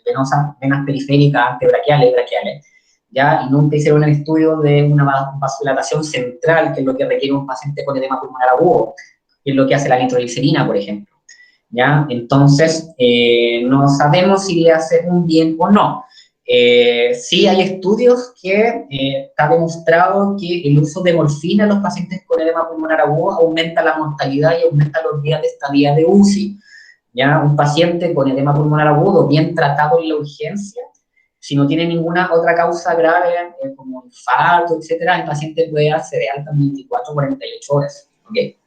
venosas, venas periféricas, antebraquiales y braquiales, ya, y nunca hicieron un estudio de una vasodilatación central, que es lo que requiere un paciente con edema pulmonar agudo, que es lo que hace la nitroglicerina, por ejemplo, ya. Entonces, no sabemos si le hace un bien o no. Sí hay estudios que está demostrado que el uso de morfina en los pacientes con edema pulmonar agudo aumenta la mortalidad y aumenta los días de estadía de UCI. ¿Ya? Un paciente con edema pulmonar agudo, bien tratado en la urgencia, si no tiene ninguna otra causa grave, como infarto, etcétera, el paciente puede darse de alta en 24 o 48 horas. ¿Okay?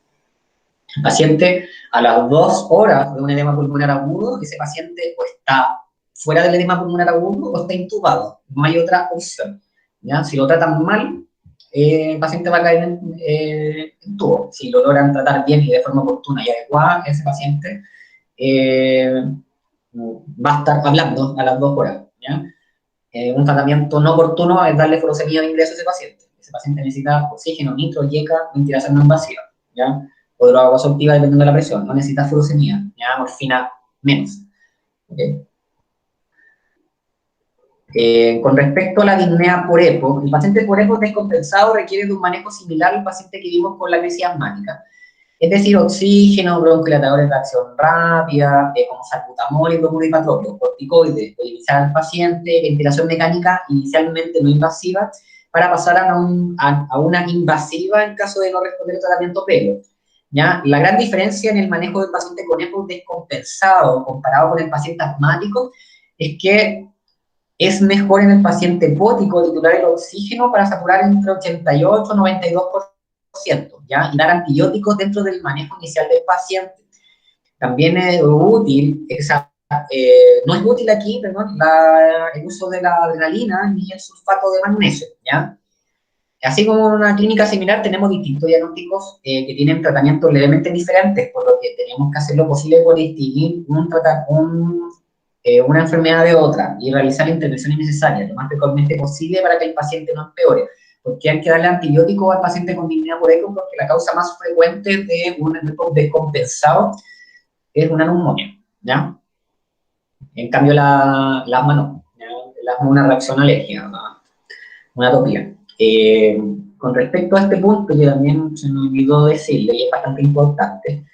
El paciente, a las 2 horas de un edema pulmonar agudo, ese paciente o está fuera del edema pulmonar agudo o está intubado. No hay otra opción, ¿ya? Si lo tratan mal, el paciente va a caer en tubo. Si lo logran tratar bien y de forma oportuna y adecuada, ese paciente va a estar hablando a las 2 horas, ¿ya? Un tratamiento no oportuno es darle furosemida de ingreso a ese paciente. Ese paciente necesita oxígeno, nitro, IECA, ventilación no invasiva, ¿ya? O droga vasoactiva dependiendo de la presión. No necesita furosemida, ¿ya? Morfina menos. ¿Okay? Con respecto a la disnea por EPO, el paciente por EPO descompensado requiere de un manejo similar al paciente que vimos con la crisis asmática. Es decir, oxígeno, broncodilatadores de acción rápida, como salbutamol y bromuro y patropio, corticoides, iniciar al paciente, ventilación mecánica inicialmente no invasiva, para pasar a una invasiva en caso de no responder al tratamiento previo. ¿Ya? La gran diferencia en el manejo del paciente con EPOC descompensado comparado con el paciente asmático es que es mejor en el paciente hipótico titular el oxígeno para saturar entre 88 y 92%, ¿ya? Y dar antibióticos dentro del manejo inicial del paciente. También es útil, no es útil aquí, perdón, el uso de la adrenalina ni el sulfato de magnesio, ¿ya? Así como en una clínica similar, tenemos distintos diagnósticos que tienen tratamientos levemente diferentes, por lo que tenemos que hacer lo posible por distinguir una enfermedad de otra y realizar la intervención innecesaria lo más precozmente posible para que el paciente no empeore. Porque hay que darle antibióticos al paciente con disnea por ECMO porque la causa más frecuente de un ECMO descompensado es una neumonía, ¿ya? En cambio, la asma no, ¿ya? El asma es una reacción alérgica, una atopía. Con respecto a este punto, que también se me olvidó decirle, y es bastante importante,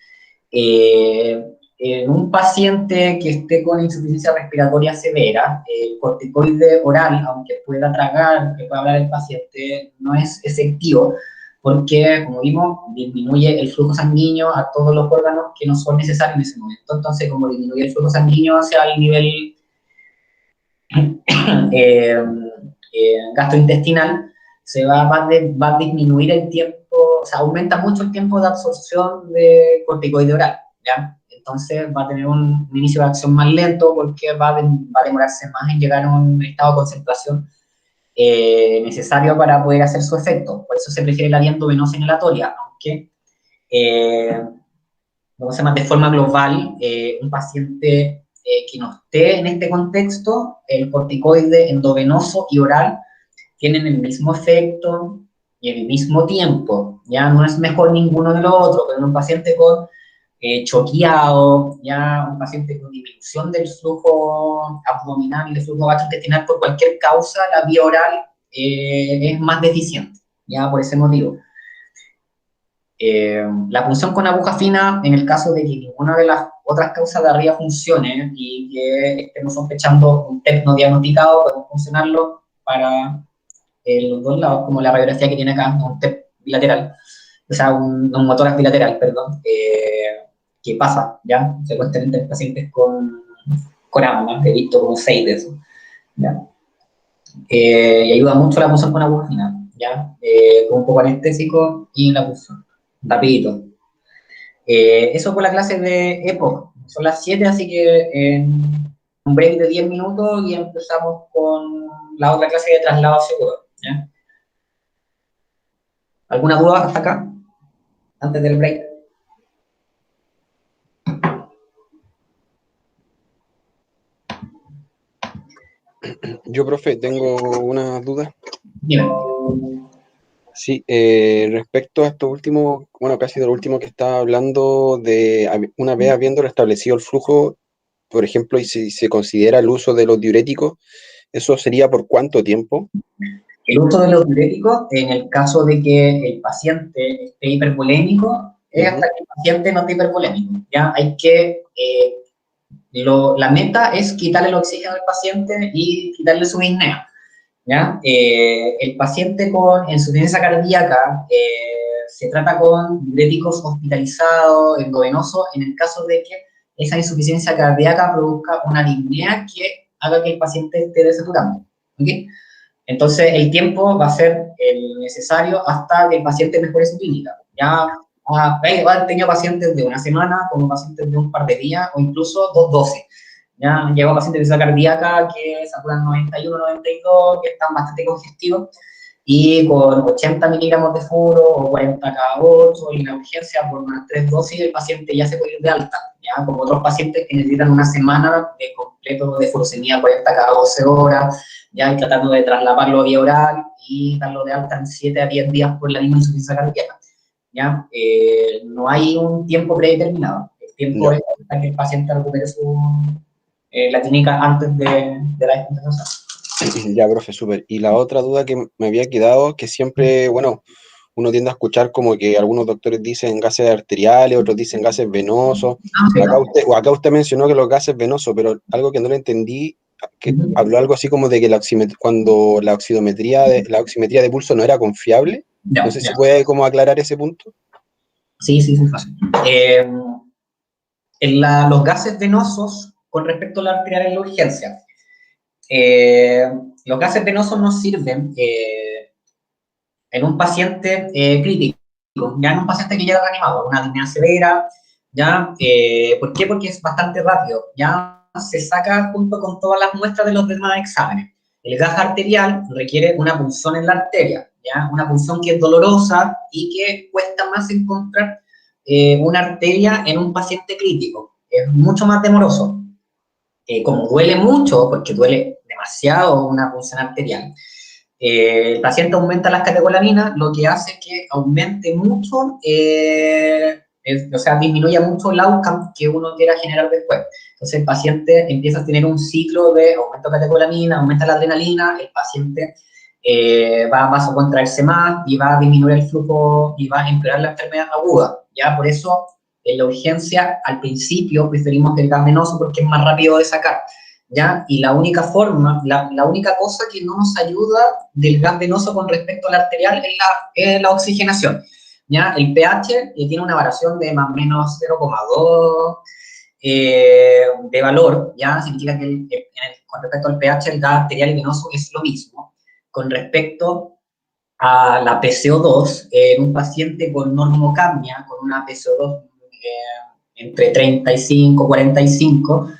en un paciente que esté con insuficiencia respiratoria severa, el corticoide oral, aunque pueda tragar, que pueda hablar el paciente, no es efectivo, porque, como vimos, disminuye el flujo sanguíneo a todos los órganos que no son necesarios en ese momento. Entonces, como disminuye el flujo sanguíneo hacia el nivel gastrointestinal, va a disminuir el tiempo, o sea, aumenta mucho el tiempo de absorción de corticoide oral, ¿ya? Entonces va a tener un inicio de acción más lento porque va a demorarse más en llegar a un estado de concentración necesario para poder hacer su efecto. Por eso se prefiere la vía endovenosa inhalatoria, aunque, vamos a llamar de forma global, un paciente que no esté en este contexto, el corticoide endovenoso y oral tienen el mismo efecto y el mismo tiempo, ya no es mejor ninguno de los otros, pero en un paciente con choqueado, ya un paciente con disminución del flujo abdominal y del flujo gastrointestinal por cualquier causa, la vía oral es más deficiente, ya por ese motivo. La punción con aguja fina, en el caso de que ninguna de las otras causas de arriba funcione y que estemos sospechando un TEP no diagnosticado, podemos funcionarlo para los dos lados, como la radiografía que tiene acá, un TEP bilateral, o sea, un motor bilateral, perdón, que pasa, ¿ya? Se pueden tener entre pacientes con asma, he visto como 6 de esos, ¿ya? Y ayuda mucho la punción con aguja fina, ¿ya? Con un poco anestésico y la punción, rapidito. Eso por la clase de EPOC, son las 7, así que en un break de 10 minutos y empezamos con la otra clase de traslado seguro, ¿ya? ¿Alguna duda hasta acá? Antes del break.
Yo, profe, tengo una duda.
Dime.
Sí, respecto a esto último, bueno, casi de lo último que estaba hablando, de una vez habiendo restablecido el flujo, por ejemplo, y si se considera el uso de los diuréticos, ¿eso sería por cuánto tiempo?
El uso de los diuréticos, en el caso de que el paciente esté hipervolémico, es hasta que el paciente no esté hipervolémico. Ya hay que, la meta es quitarle el oxígeno al paciente y quitarle su disnea. ¿Ya? El paciente con insuficiencia cardíaca se trata con diuréticos hospitalizados, endovenosos, en el caso de que esa insuficiencia cardíaca produzca una disnea que haga que el paciente esté desaturando. ¿Okay? Entonces, el tiempo va a ser el necesario hasta que el paciente mejore su clínica. Ya han tenido pacientes de una semana, como pacientes de un par de días, o incluso 2 dosis. Ya llegó pacientes de insuficiencia cardíaca que saturan 91, 92, que están bastante congestivos, y con 80 miligramos de furo o 40 cada 8, y en la urgencia por unas 3 dosis, el paciente ya se puede ir de alta, ya como otros pacientes que necesitan una semana de completo de furosemida 40 cada 12 horas, ya y tratando de trasladarlo a vía oral y darlo de alta en 7 a 10 días por la misma insuficiencia cardíaca. ¿Ya? No hay un tiempo predeterminado, el tiempo es hasta que el paciente recupere la clínica antes de la descompensación.
Ya, profe, súper. Y la otra duda que me había quedado, que siempre, bueno, uno tiende a escuchar como que algunos doctores dicen gases arteriales, otros dicen gases venosos.
Sí,
Acá usted mencionó que los gases venosos, pero algo que no le entendí, que habló algo así como de que cuando la oximetría de pulso no era confiable. No
ya,
sé si
ya.
puede como aclarar ese punto.
Sí, sí, sí, fácil. Los gases venosos con respecto a la arterial en la urgencia. Los gases venosos nos sirven en un paciente crítico, ya en un paciente que ya reanimado, una apnea severa, ¿ya? ¿Por qué? Porque es bastante rápido, ya se saca junto con todas las muestras de los demás exámenes. El gas arterial requiere una punción en la arteria, ¿ya? Una punción que es dolorosa y que cuesta más encontrar una arteria en un paciente crítico. Es mucho más demoroso. Como duele mucho, porque duele demasiado una punción arterial, el paciente aumenta las catecolaminas, lo que hace que aumente mucho, o sea, disminuya mucho el outcome que uno quiera generar después. Entonces el paciente empieza a tener un ciclo de aumento de catecolamina, aumenta la adrenalina, el paciente va a vasocontraerse más y va a disminuir el flujo y va a empeorar la enfermedad aguda. ¿Ya? Por eso en la urgencia al principio preferimos el gas venoso porque es más rápido de sacar. ¿Ya? Y la única forma, la única cosa que no nos ayuda del gas venoso con respecto al arterial es la oxigenación, ¿ya? El pH tiene una variación de más o menos 0,2 de valor, ¿ya? Significa que con respecto al pH el gas arterial y venoso es lo mismo. Con respecto a la PCO2, en un paciente con normocapnia, con una PCO2 entre 35 y 45,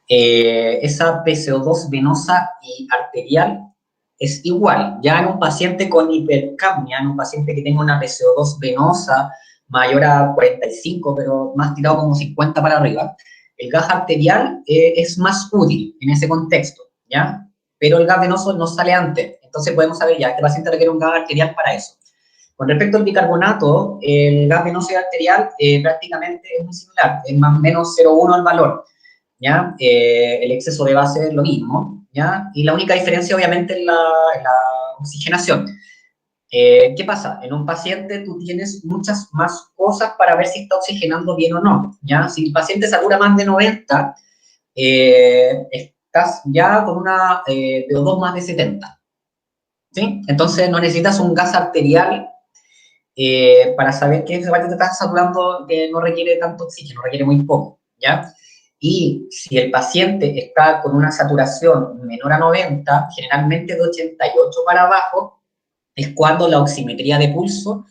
esa PCO2 venosa y arterial es igual. Ya en un paciente con hipercapnia, en un paciente que tenga una PCO2 venosa mayor a 45, pero más tirado como 50 para arriba, el gas arterial es más útil en ese contexto, ¿ya? Pero el gas venoso no sale antes. Entonces podemos saber ya, este paciente requiere un gas arterial para eso. Con respecto al bicarbonato, el gas venoso y arterial prácticamente es muy similar, es más o menos 0,1 el valor. ¿Ya? El exceso de base es lo mismo, ¿ya? Y la única diferencia, obviamente, es la oxigenación. ¿Qué pasa? En un paciente tú tienes muchas más cosas para ver si está oxigenando bien o no, ¿ya? Si el paciente satura más de 90, estás ya con una PO2 más de 70, ¿sí? Entonces no necesitas un gas arterial para saber que ese paciente está saturando, que no requiere tanto oxígeno, requiere muy poco, ¿ya? Y si el paciente está con una saturación menor a 90, generalmente de 88 para abajo, es cuando la oximetría de pulso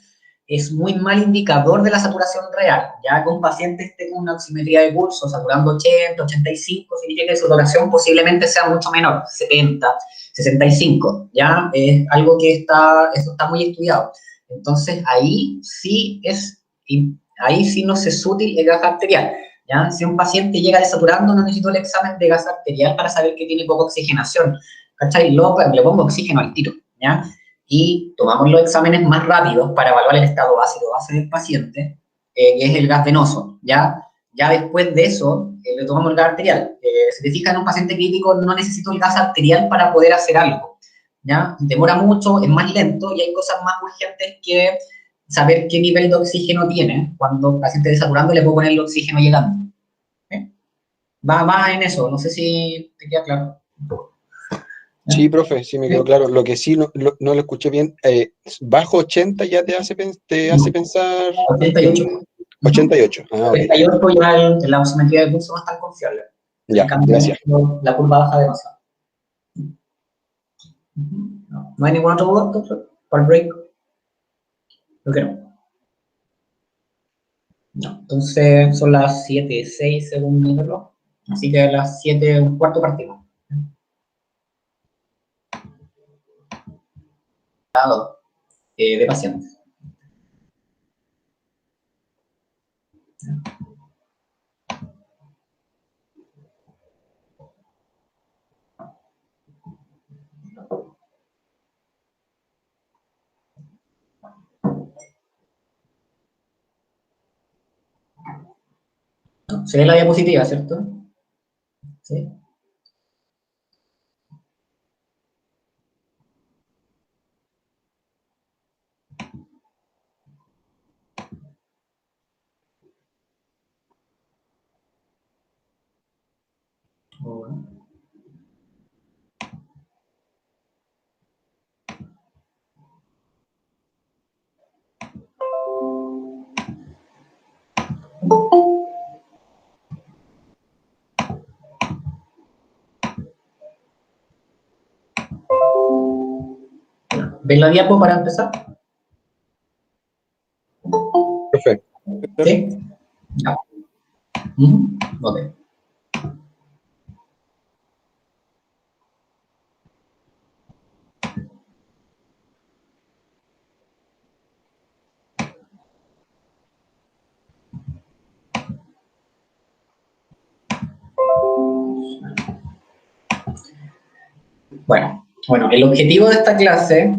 es muy mal indicador de la saturación real. Ya que un paciente esté con una oximetría de pulso saturando 80, 85, significa que su saturación posiblemente sea mucho menor, 70, 65. Ya es algo que eso está muy estudiado. Entonces ahí sí nos es útil el gas arterial. ¿Ya? Si un paciente llega desaturando, no necesito el examen de gas arterial para saber que tiene poca oxigenación. ¿Cachai? Le pongo oxígeno al tiro. ¿Ya? Y tomamos los exámenes más rápidos para evaluar el estado ácido base del paciente, que es el gas venoso. Ya después de eso, le tomamos el gas arterial. Si te fijas en un paciente crítico, no necesito el gas arterial para poder hacer algo. ¿Ya? Demora mucho, es más lento y hay cosas más urgentes que saber qué nivel de oxígeno tiene. Cuando el paciente está desaturando, le puedo poner el oxígeno llegando. ¿Eh? Va en eso, no sé si te queda claro.
Sí, profe, sí me quedó claro. Lo que sí no lo escuché bien, bajo 80 ya te hace pensar
88.
en 88. Ah, ok.
88 ya la oximetría de pulso va a estar confiable. En
Ya,
cambio,
gracias.
la curva baja demasiado. No hay ningún otro duda, doctor? ¿Por el break? Creo que no. No. Entonces son las 7:06 según mi reloj. Así que a las 7:15 partimos. De pacientes. Se ve la diapositiva, ¿cierto? Sí. ¿Ven la diapo para empezar?
Perfecto.
¿Sí? Ya. Ok. Bueno, el objetivo de esta clase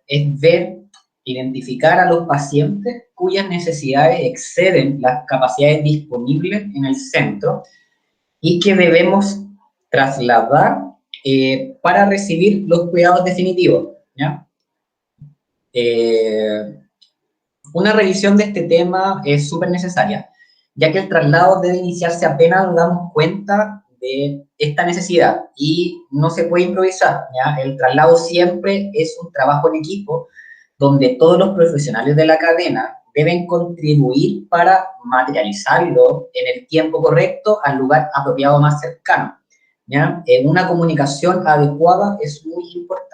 es ver, identificar a los pacientes cuyas necesidades exceden las capacidades disponibles en el centro y que debemos trasladar para recibir los cuidados definitivos, ¿ya? Una revisión de este tema es súper necesaria, ya que el traslado debe iniciarse apenas nos damos cuenta de esta necesidad y no se puede improvisar, ¿ya? El traslado siempre es un trabajo en equipo donde todos los profesionales de la cadena deben contribuir para materializarlo en el tiempo correcto al lugar apropiado más cercano, ¿ya? Una comunicación adecuada es muy importante.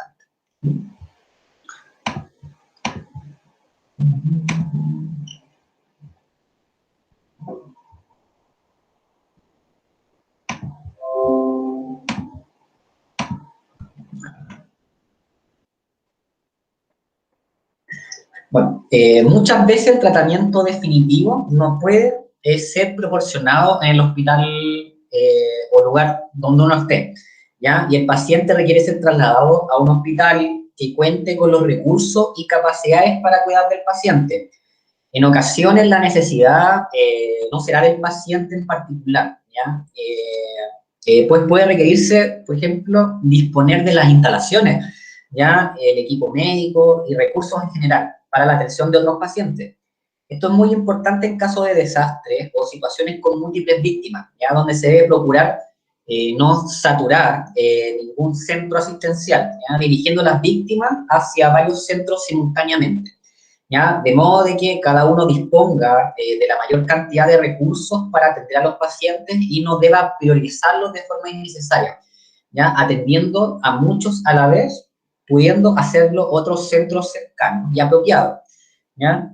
Bueno, muchas veces el tratamiento definitivo no puede ser proporcionado en el hospital o lugar donde uno esté, ¿ya? Y el paciente requiere ser trasladado a un hospital que cuente con los recursos y capacidades para cuidar del paciente. En ocasiones la necesidad no será del paciente en particular, ¿ya? Pues puede requerirse, por ejemplo, disponer de las instalaciones, ¿ya? El equipo médico y recursos en general para la atención de otros pacientes. Esto es muy importante en caso de desastres o situaciones con múltiples víctimas, ¿ya? Donde se debe procurar no saturar ningún centro asistencial, ¿ya? Dirigiendo las víctimas hacia varios centros simultáneamente, ¿ya? De modo de que cada uno disponga de la mayor cantidad de recursos para atender a los pacientes y no deba priorizarlos de forma innecesaria, ¿ya? Atendiendo a muchos a la vez, pudiendo hacerlo otros centros cercanos y apropiados, ¿ya?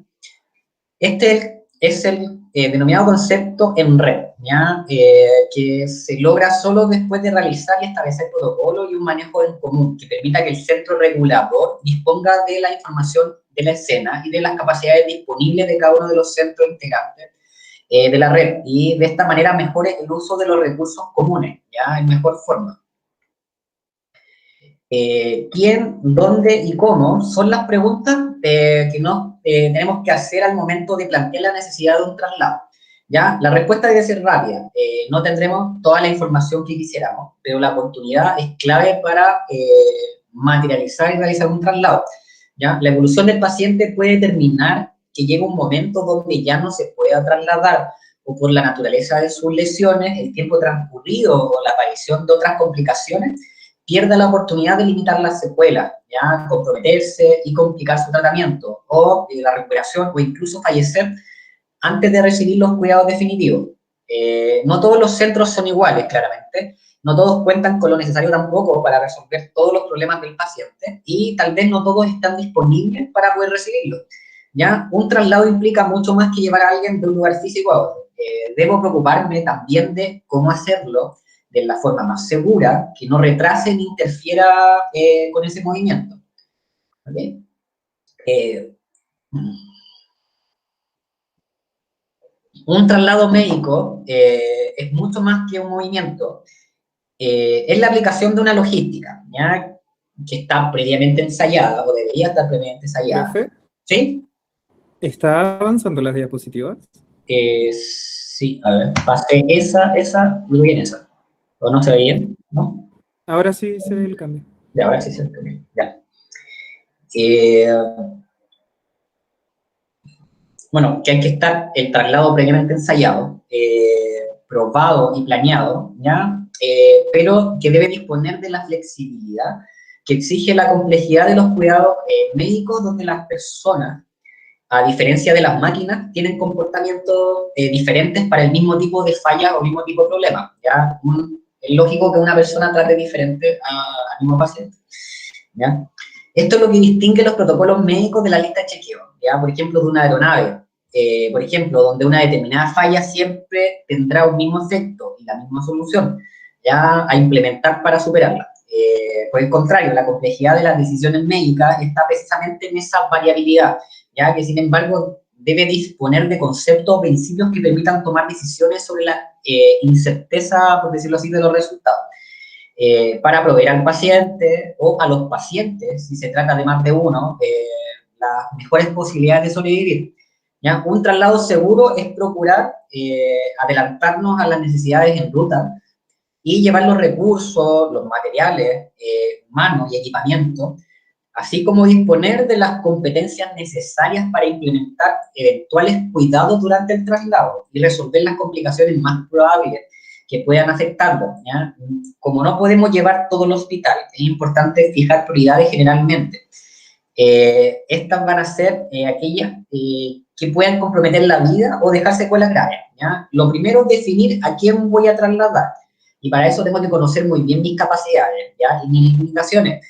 Este es el denominado concepto en red, ¿ya? Que se logra solo después de realizar y establecer protocolos y un manejo en común que permita que el centro regulador disponga de la información de la escena y de las capacidades disponibles de cada uno de los centros integrantes de la red y de esta manera mejore el uso de los recursos comunes, ¿ya? En mejor forma. ¿Quién, dónde y cómo? Son las preguntas que nos tenemos que hacer al momento de plantear la necesidad de un traslado, ¿ya? La respuesta debe ser rápida. No tendremos toda la información que quisiéramos, pero la oportunidad es clave para materializar y realizar un traslado, ¿ya? La evolución del paciente puede determinar que llega un momento donde ya no se pueda trasladar o por la naturaleza de sus lesiones, el tiempo transcurrido o la aparición de otras complicaciones, pierda la oportunidad de limitar las secuelas, ¿ya? Comprometerse y complicar su tratamiento, o la recuperación, o incluso fallecer antes de recibir los cuidados definitivos. No todos los centros son iguales, claramente, no todos cuentan con lo necesario tampoco para resolver todos los problemas del paciente, y tal vez no todos están disponibles para poder recibirlo, ¿ya? Un traslado implica mucho más que llevar a alguien de un lugar físico a otro. Debo preocuparme también de cómo hacerlo de la forma más segura, que no retrase ni interfiera con ese movimiento. ¿Okay? Un traslado médico es mucho más que un movimiento. Es la aplicación de una logística, ¿ya? Que está previamente ensayada, o debería estar previamente ensayada.
¿Profe?
¿Sí?
¿Está avanzando las diapositivas?
Sí, a ver, pasé esa, muy bien esa. ¿O no se ve bien? ¿No?
Ahora sí se ve el cambio.
Ya, ahora sí se ve bien. Ya. Bueno, que hay que estar el traslado previamente ensayado, probado y planeado, ¿ya? pero que debe disponer de la flexibilidad que exige la complejidad de los cuidados médicos, donde las personas, a diferencia de las máquinas, tienen comportamientos diferentes para el mismo tipo de falla o mismo tipo de problema. ¿Ya? Es lógico que una persona trate diferente al mismo paciente. ¿Ya? Esto es lo que distingue los protocolos médicos de la lista de chequeo, ¿ya? Por ejemplo, de una aeronave. Por ejemplo, donde una determinada falla siempre tendrá un mismo efecto y la misma solución, ¿ya? A implementar para superarla. Por el contrario, la complejidad de las decisiones médicas está precisamente en esa variabilidad, ya que sin embargo debe disponer de conceptos o principios que permitan tomar decisiones sobre la incerteza, por decirlo así, de los resultados, para proveer al paciente o a los pacientes, si se trata de más de uno, las mejores posibilidades de sobrevivir. ¿Ya? Un traslado seguro es procurar adelantarnos a las necesidades en ruta y llevar los recursos, los materiales humanos y equipamiento, así como disponer de las competencias necesarias para implementar eventuales cuidados durante el traslado y resolver las complicaciones más probables que puedan afectarlo, ¿ya? Como no podemos llevar todo el hospital, es importante fijar prioridades generalmente. Estas van a ser aquellas que puedan comprometer la vida o dejar secuelas graves, ¿ya? Lo primero es definir a quién voy a trasladar, y para eso tengo que conocer muy bien mis capacidades, ¿ya? Y mis limitaciones,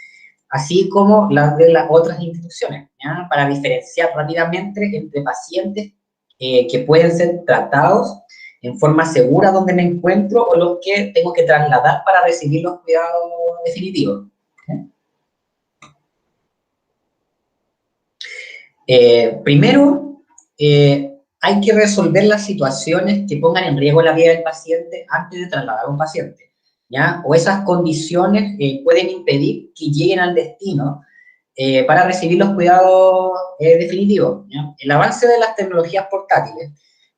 así como las de las otras instituciones, ¿ya? Para diferenciar rápidamente entre pacientes que pueden ser tratados en forma segura donde me encuentro o los que tengo que trasladar para recibir los cuidados definitivos. Primero, hay que resolver las situaciones que pongan en riesgo la vida del paciente antes de trasladar a un paciente, ¿ya? O esas condiciones pueden impedir que lleguen al destino para recibir los cuidados definitivos, ¿ya? El avance de las tecnologías portátiles,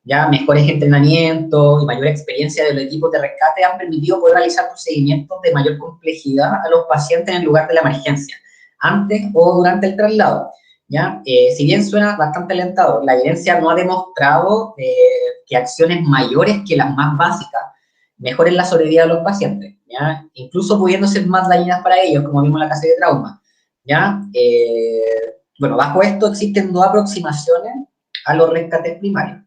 ya mejores entrenamientos y mayor experiencia de los equipos de rescate han permitido poder realizar procedimientos de mayor complejidad a los pacientes en el lugar de la emergencia, antes o durante el traslado. ¿Ya? Si bien suena bastante alentador, la evidencia no ha demostrado que acciones mayores que las más básicas mejoren la sobrevida de los pacientes, ¿ya? Incluso pudiendo ser más dañinas para ellos, como vimos en la clase de trauma, ¿ya? Bueno, bajo esto existen dos aproximaciones a los rescates primarios.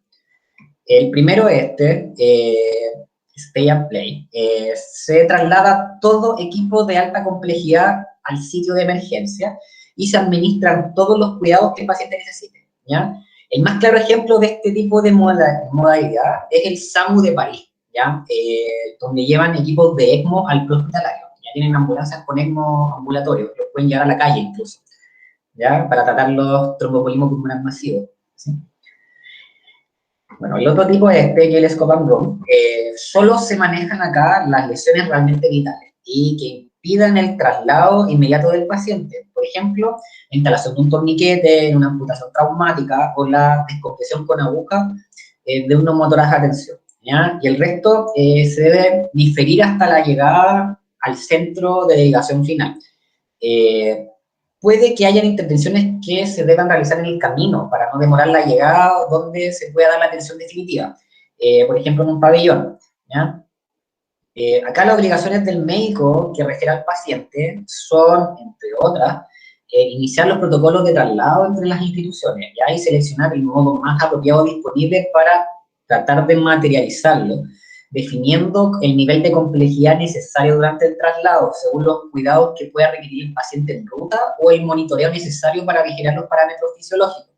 El primero Stay and Play. Se traslada todo equipo de alta complejidad al sitio de emergencia y se administran todos los cuidados que el paciente necesite, ¿ya? El más claro ejemplo de este tipo de modalidad es el SAMU de París, ¿ya? Donde llevan equipos de ECMO al prehospitalario. Ya tienen ambulancias con ECMO ambulatorios, los pueden llevar a la calle incluso, ¿ya? Para tratar los tromboembolismos pulmonares masivos, ¿sí? Bueno, el otro tipo y el scope and run, solo se manejan acá las lesiones realmente vitales y que impidan el traslado inmediato del paciente. Por ejemplo, la instalación de un torniquete, una amputación traumática o la descompresión con aguja de un neumotórax a tensión, ¿ya? Y el resto se debe diferir hasta la llegada al centro de dedicación final. Puede que hayan intervenciones que se deban realizar en el camino para no demorar la llegada donde se pueda dar la atención definitiva. Por ejemplo, en un pabellón, ¿ya? Acá las obligaciones del médico que refiere al paciente son, entre otras, iniciar los protocolos de traslado entre las instituciones, ¿ya? Y seleccionar el modo más apropiado disponible para tratar de materializarlo, definiendo el nivel de complejidad necesario durante el traslado, según los cuidados que pueda requerir el paciente en ruta o el monitoreo necesario para vigilar los parámetros fisiológicos,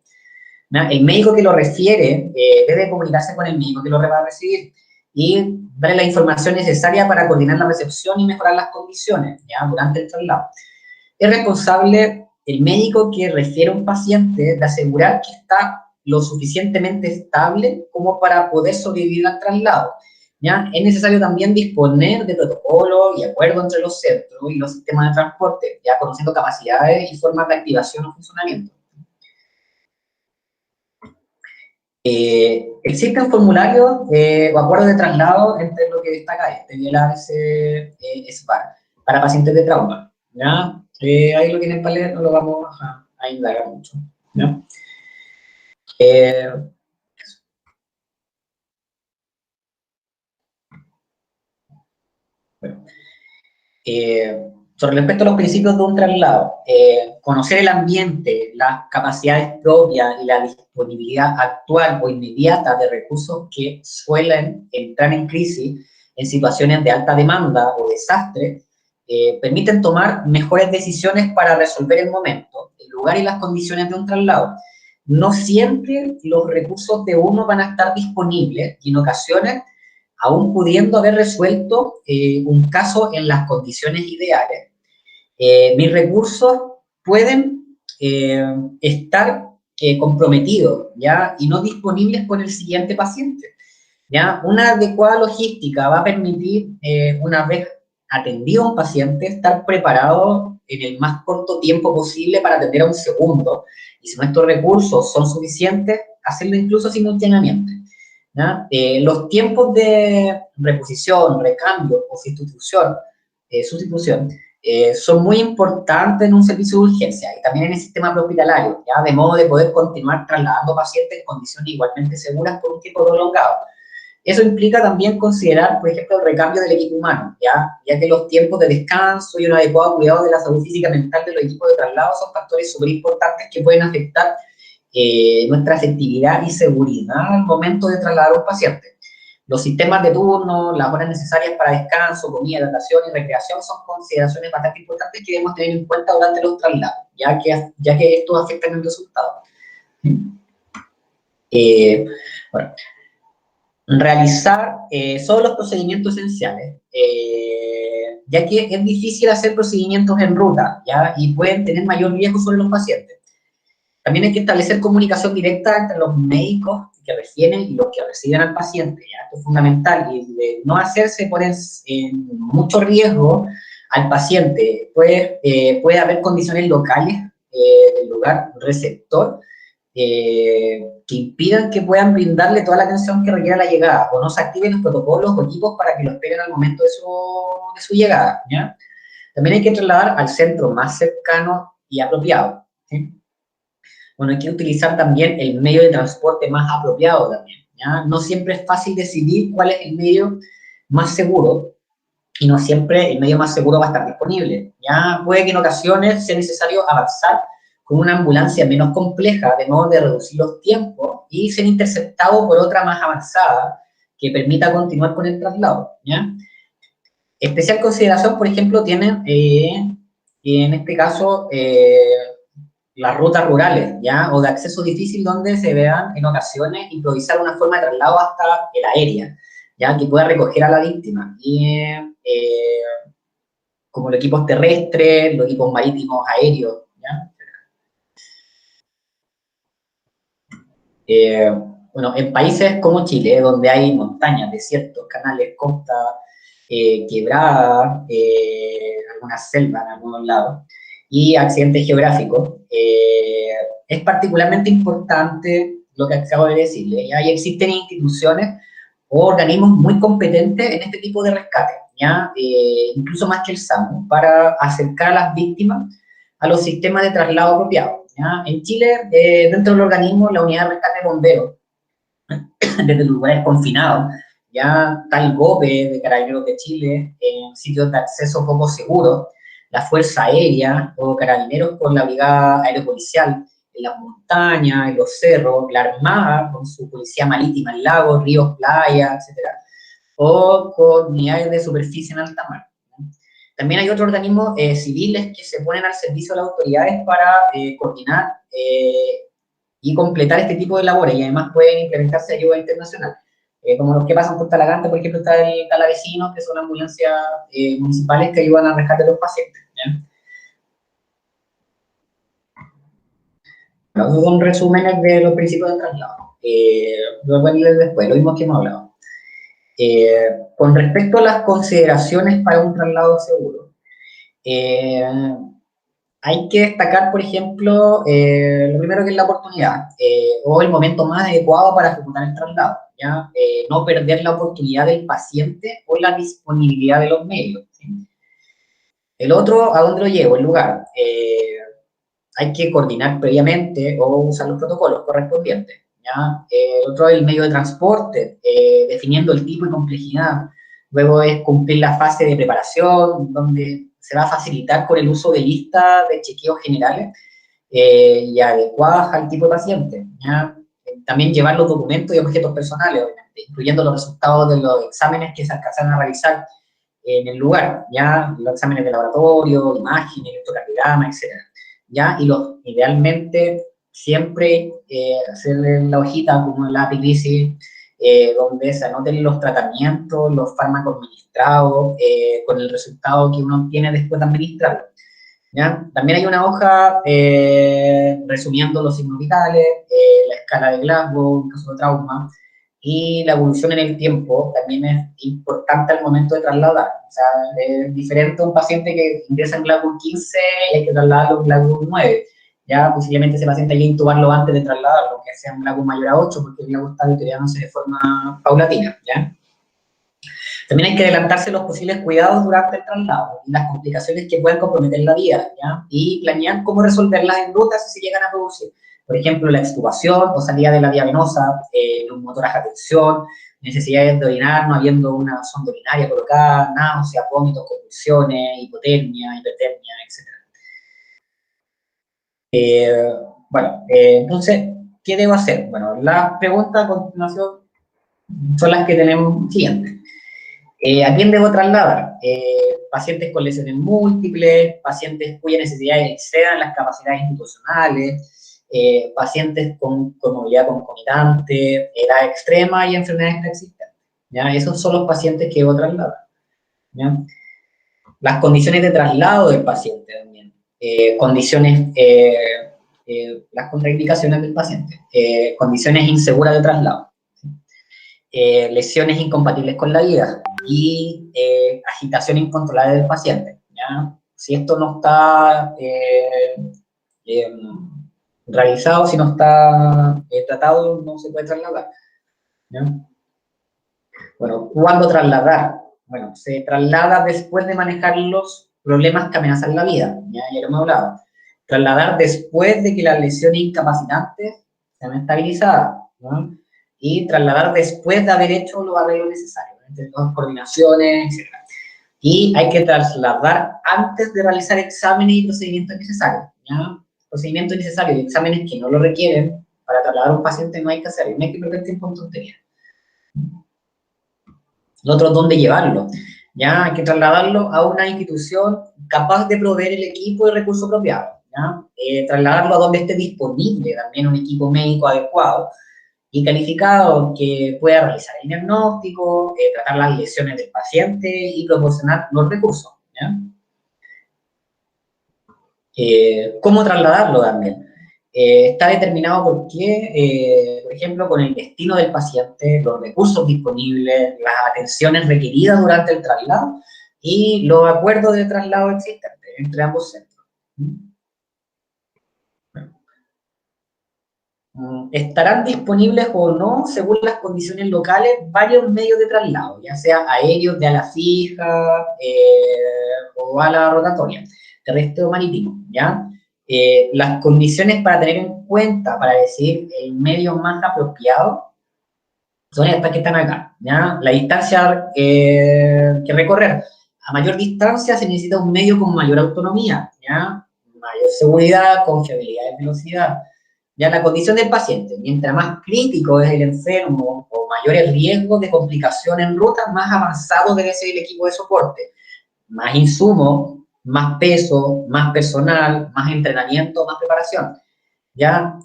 ¿no? El médico que lo refiere debe comunicarse con el médico que lo va a recibir y darle la información necesaria para coordinar la recepción y mejorar las condiciones, ¿ya? Durante el traslado. Es responsable el médico que refiere a un paciente de asegurar que está lo suficientemente estable como para poder sobrevivir al traslado, ¿ya? Es necesario también disponer de protocolos y acuerdos entre los centros y los sistemas de transporte, ya conociendo capacidades y formas de activación o funcionamiento. Existen formularios o acuerdos de traslado entre lo que destaca y el SPAR para pacientes de trauma, ¿ya? Ahí lo tienen para leer, no lo vamos a indagar mucho, ¿ya? Bueno, sobre respecto a los principios de un traslado, conocer el ambiente, las capacidades propias y la disponibilidad actual o inmediata de recursos que suelen entrar en crisis en situaciones de alta demanda o desastre, permiten tomar mejores decisiones para resolver el momento, el lugar y las condiciones de un traslado. No siempre los recursos de uno van a estar disponibles y en ocasiones, aún pudiendo haber resuelto un caso en las condiciones ideales, mis recursos pueden estar comprometidos, ¿ya? Y no disponibles por el siguiente paciente, ¿ya? Una adecuada logística va a permitir, una vez atendido a un paciente, estar preparado en el más corto tiempo posible para atender a un segundo, y si nuestros recursos son suficientes, hacerlo incluso simultáneamente, ¿ya? Los tiempos de reposición, recambio o sustitución son muy importantes en un servicio de urgencia y también en el sistema prehospitalario, ¿ya? De modo de poder continuar trasladando pacientes en condiciones igualmente seguras por un tiempo prolongado. Eso implica también considerar, por ejemplo, el recambio del equipo humano, ya que los tiempos de descanso y un adecuado cuidado de la salud física y mental de los equipos de traslado son factores súper importantes que pueden afectar nuestra efectividad y seguridad al momento de trasladar a un paciente. Los sistemas de turno, las horas necesarias para descanso, comida, hidratación y recreación son consideraciones bastante importantes que debemos tener en cuenta durante los traslados, ya que estos afectan el resultado. Bueno, realizar solo los procedimientos esenciales, ya que es difícil hacer procedimientos en ruta, ¿ya? Y pueden tener mayor riesgo sobre los pacientes. También hay que establecer comunicación directa entre los médicos que refieren y los que reciben al paciente, ¿ya? Esto es fundamental, y de no hacerse poner en mucho riesgo al paciente. Puede haber condiciones locales del lugar receptor que impidan que puedan brindarle toda la atención que requiere la llegada, o no se activen los protocolos o equipos para que lo esperen al momento de su llegada, ¿ya? También hay que trasladar al centro más cercano y apropiado, ¿sí? Bueno, hay que utilizar también el medio de transporte más apropiado también, ¿ya? No siempre es fácil decidir cuál es el medio más seguro, y no siempre el medio más seguro va a estar disponible, ¿ya? Puede que en ocasiones sea necesario avanzar con una ambulancia menos compleja, de modo de reducir los tiempos y ser interceptado por otra más avanzada que permita continuar con el traslado, ¿ya? Especial consideración, por ejemplo, tienen, en este caso, las rutas rurales, ¿ya? O de acceso difícil, donde se vean en ocasiones improvisar una forma de traslado hasta el aérea, ¿ya? Que pueda recoger a la víctima. Y como los equipos terrestres, los equipos marítimos, aéreos, ¿ya? Bueno, en países como Chile, donde hay montañas, desiertos, canales, costas, quebradas, algunas selvas en algunos lados, y accidentes geográficos, es particularmente importante lo que acabo de decirle. ¿Ya? Y existen instituciones o organismos muy competentes en este tipo de rescate, ¿ya? Incluso más que el SAMU, para acercar a las víctimas a los sistemas de traslado apropiados. ¿Ya? En Chile, dentro del organismo, la unidad de rescate de bomberos, desde lugares confinados, ya tal GOPE de Carabineros de Chile, en sitios de acceso poco seguros, la Fuerza Aérea o Carabineros con la Brigada Aeropolicial en las montañas, en los cerros, la Armada con su policía marítima en lagos, ríos, playas, etc. O con unidades de superficie en alta mar. También hay otros organismos civiles que se ponen al servicio de las autoridades para coordinar y completar este tipo de labores, y además pueden implementarse ayuda internacional. Como los que pasan por Talagante, por ejemplo, está el Talavecinos, que son ambulancias municipales que ayudan al rescate de los pacientes, ¿ya? Bueno, esos son resúmenes de los principios de traslado. Lo voy a leer después, lo mismo que hemos hablado. Con respecto a las consideraciones para un traslado seguro, hay que destacar, por ejemplo, lo primero que es la oportunidad, o el momento más adecuado para ejecutar el traslado, ¿ya? No perder la oportunidad del paciente o la disponibilidad de los medios, ¿sí? El otro, ¿a dónde lo llevo? El lugar. Hay que coordinar previamente o usar los protocolos correspondientes, ¿ya? El otro es el medio de transporte, definiendo el tipo y complejidad luego es cumplir la fase de preparación, donde se va a facilitar con el uso de listas de chequeos generales y adecuadas al tipo de paciente, ¿ya? También llevar los documentos y objetos personales, obviamente, incluyendo los resultados de los exámenes que se alcanzan a realizar en el lugar, ¿ya? Los exámenes de laboratorio, imágenes, electrocardiograma, etc. ¿Ya? Y idealmente, siempre hacer la hojita como la epigrisis, donde se anoten los tratamientos, los fármacos administrados, con el resultado que uno obtiene después de administrarlo, ¿ya? También hay una hoja resumiendo los signos vitales, la escala de Glasgow en caso de trauma, y la evolución en el tiempo también es importante al momento de trasladar. O sea, es diferente a un paciente que ingresa en Glasgow 15 y hay que trasladarlo en Glasgow 9. Ya, posiblemente ese paciente hay que intubarlo antes de trasladarlo, que sea un Glasgow mayor a 8, porque el Glasgow está deteriorándose de forma paulatina, ¿ya? También hay que adelantarse los posibles cuidados durante el traslado y las complicaciones que pueden comprometer la vida, ¿ya? Y planear cómo resolverlas en ruta si se llegan a producir. Por ejemplo, la extubación o salida de la vía venosa, neumotorax a tensión, necesidades de orinar no habiendo una sonda urinaria colocada, náuseas, vómitos, convulsiones, hipotermia, hipertermia, etc. Entonces, ¿qué debo hacer? Bueno, las preguntas a continuación son las que tenemos siguientes. ¿A quién debo trasladar? Pacientes con lesiones múltiples, pacientes cuyas necesidades excedan las capacidades institucionales, pacientes con movilidad concomitante, edad extrema y enfermedades preexistentes, ¿ya? Esos son los pacientes que debo trasladar, ¿ya? Las condiciones de traslado del paciente también, las contraindicaciones del paciente, condiciones inseguras de traslado, lesiones incompatibles con la vida y agitación incontrolable del paciente, ¿ya? Si esto no está realizado, si no está tratado, no se puede trasladar, ¿ya? Bueno, ¿cuándo trasladar? Bueno, se traslada después de manejar los problemas que amenazan la vida, ya lo hemos hablado. Trasladar después de que las lesiones incapacitantes sean estabilizadas, ¿no? Y trasladar después de haber hecho los arreglos necesarios, entre las coordinaciones, etc. Y hay que trasladar antes de realizar exámenes y procedimientos necesarios, ¿ya? Procedimientos necesarios y exámenes que no lo requieren para trasladar a un paciente no hay que hacer, no hay que perder tiempo en tonterías. Lo otro, ¿dónde llevarlo? ¿Ya? Hay que trasladarlo a una institución capaz de proveer el equipo y recursos apropiados, ¿ya? Trasladarlo a donde esté disponible también un equipo médico adecuado y calificado que pueda realizar el diagnóstico, tratar las lesiones del paciente y proporcionar los recursos, ¿ya? ¿Cómo trasladarlo también? Está determinado por ejemplo, con el destino del paciente, los recursos disponibles, las atenciones requeridas durante el traslado y los acuerdos de traslado existentes entre ambos centros. Estarán disponibles o no, según las condiciones locales, varios medios de traslado, ya sea aéreos de ala fija o ala rotatoria, terrestre o marítimo, ¿ya? Las condiciones para tener en cuenta, para decidir el medio más apropiado, son estas que están acá, ¿ya? La distancia que recorrer. A mayor distancia se necesita un medio con mayor autonomía, ¿ya? Mayor seguridad, confiabilidad y velocidad. Ya la condición del paciente, mientras más crítico es el enfermo o mayor el riesgo de complicación en ruta, más avanzado debe ser el equipo de soporte. Más insumos, más peso, más personal, más entrenamiento, más preparación. ¿Ya?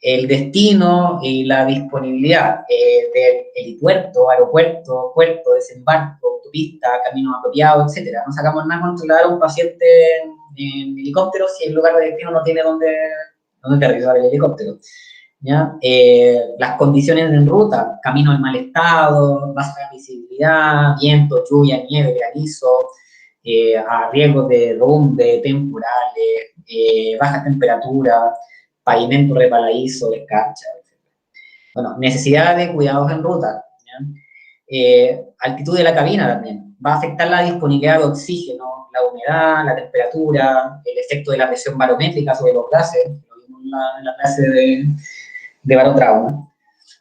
El destino y la disponibilidad del helipuerto, aeropuerto, puerto, desembarco, autopista, camino apropiado, etc. No sacamos nada con trasladar a un paciente en helicóptero si el lugar de destino no tiene donde aterrizar el helicóptero, ¿ya? Las condiciones en ruta, camino en mal estado, baja visibilidad, viento, lluvia, nieve, granizo, a riesgos de derrumbe, temporales, baja temperatura, pavimento resbaladizo, escarcha, etc. Bueno, necesidad de cuidados en ruta, ¿ya? Altitud de la cabina también, va a afectar la disponibilidad de oxígeno, la humedad, la temperatura, el efecto de la presión barométrica sobre los gases, en la clase de barotrauma,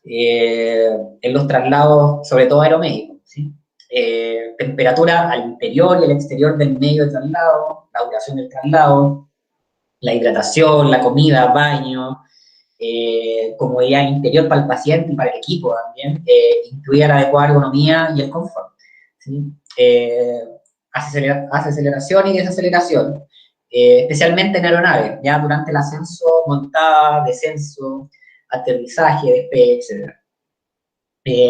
en los traslados, sobre todo aeromédicos, ¿sí? temperatura al interior y al exterior del medio de traslado, la duración del traslado, la hidratación, la comida, baño, comodidad interior para el paciente y para el equipo también, incluida la adecuada ergonomía y el confort, ¿sí? Aceleración y desaceleración, especialmente en aeronaves, ya durante el ascenso, montada, descenso, aterrizaje, despegue, etc.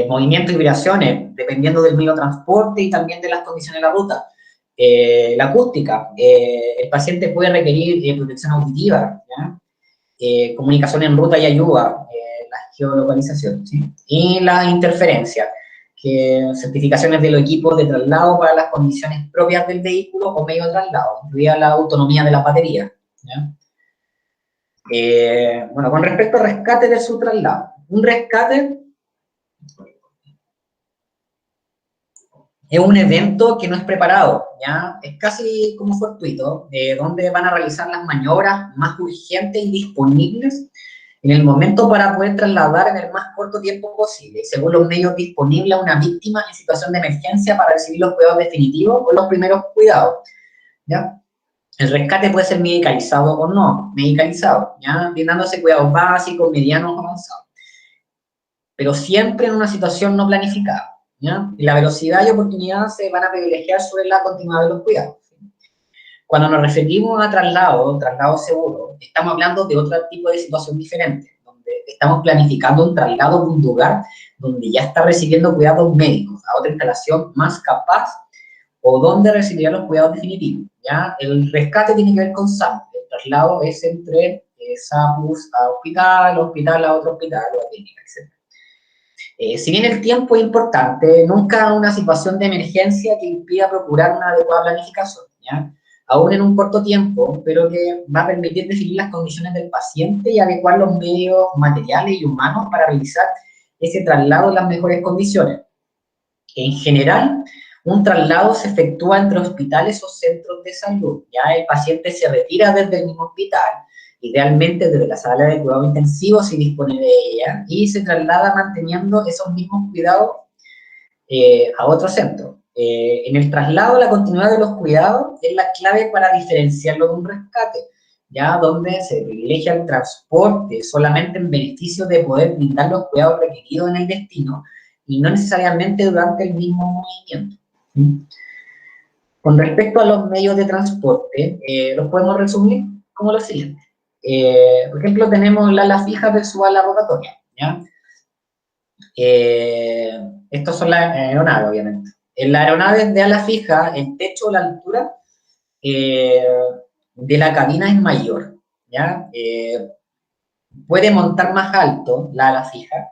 Movimiento y vibraciones, dependiendo del medio de transporte y también de las condiciones de la ruta. La acústica, el paciente puede requerir protección auditiva, ¿ya? Comunicación en ruta y ayuda, la geolocalización, ¿sí? Y la interferencia, que certificaciones de los equipos de traslado para las condiciones propias del vehículo o medio de traslado, incluida la autonomía de la batería, ¿ya? Bueno, con respecto al rescate versus traslado, un rescate es un evento que no es preparado, ¿ya? Es casi como fortuito, donde van a realizar las maniobras más urgentes y disponibles en el momento para poder trasladar en el más corto tiempo posible, según los medios disponibles, a una víctima en situación de emergencia para recibir los cuidados definitivos o los primeros cuidados, ¿ya? El rescate puede ser medicalizado o no medicalizado, ¿ya? Brindándose cuidados básicos, medianos o avanzados, pero siempre en una situación no planificada, ¿ya? Y la velocidad y oportunidad se van a privilegiar sobre la continuidad de los cuidados. Cuando nos referimos a traslado seguro, estamos hablando de otro tipo de situación diferente, donde estamos planificando un traslado de un lugar donde ya está recibiendo cuidados médicos a otra instalación más capaz o donde recibirá los cuidados definitivos, ¿ya? El rescate tiene que ver con SAMU, el traslado es entre SAMUS a hospital a otro hospital o a clínica, etc. Si bien el tiempo es importante, nunca una situación de emergencia que impida procurar una adecuada planificación, ¿ya? Aún en un corto tiempo, pero que va a permitir definir las condiciones del paciente y adecuar los medios materiales y humanos para realizar ese traslado en las mejores condiciones. En general, un traslado se efectúa entre hospitales o centros de salud, ya el paciente se retira desde el mismo hospital, idealmente desde la sala de cuidado intensivo si dispone de ella, y se traslada manteniendo esos mismos cuidados a otro centro. En el traslado, la continuidad de los cuidados es la clave para diferenciarlo de un rescate, ya donde se privilegia el transporte solamente en beneficio de poder brindar los cuidados requeridos en el destino y no necesariamente durante el mismo movimiento. Con respecto a los medios de transporte, los podemos resumir como lo siguiente. Por ejemplo, tenemos la ala fija versus ala rotatoria, ¿ya? Estas son las aeronaves, obviamente. En las aeronaves de ala fija, el techo o la altura de la cabina es mayor, ¿ya? Puede montar más alto la ala fija,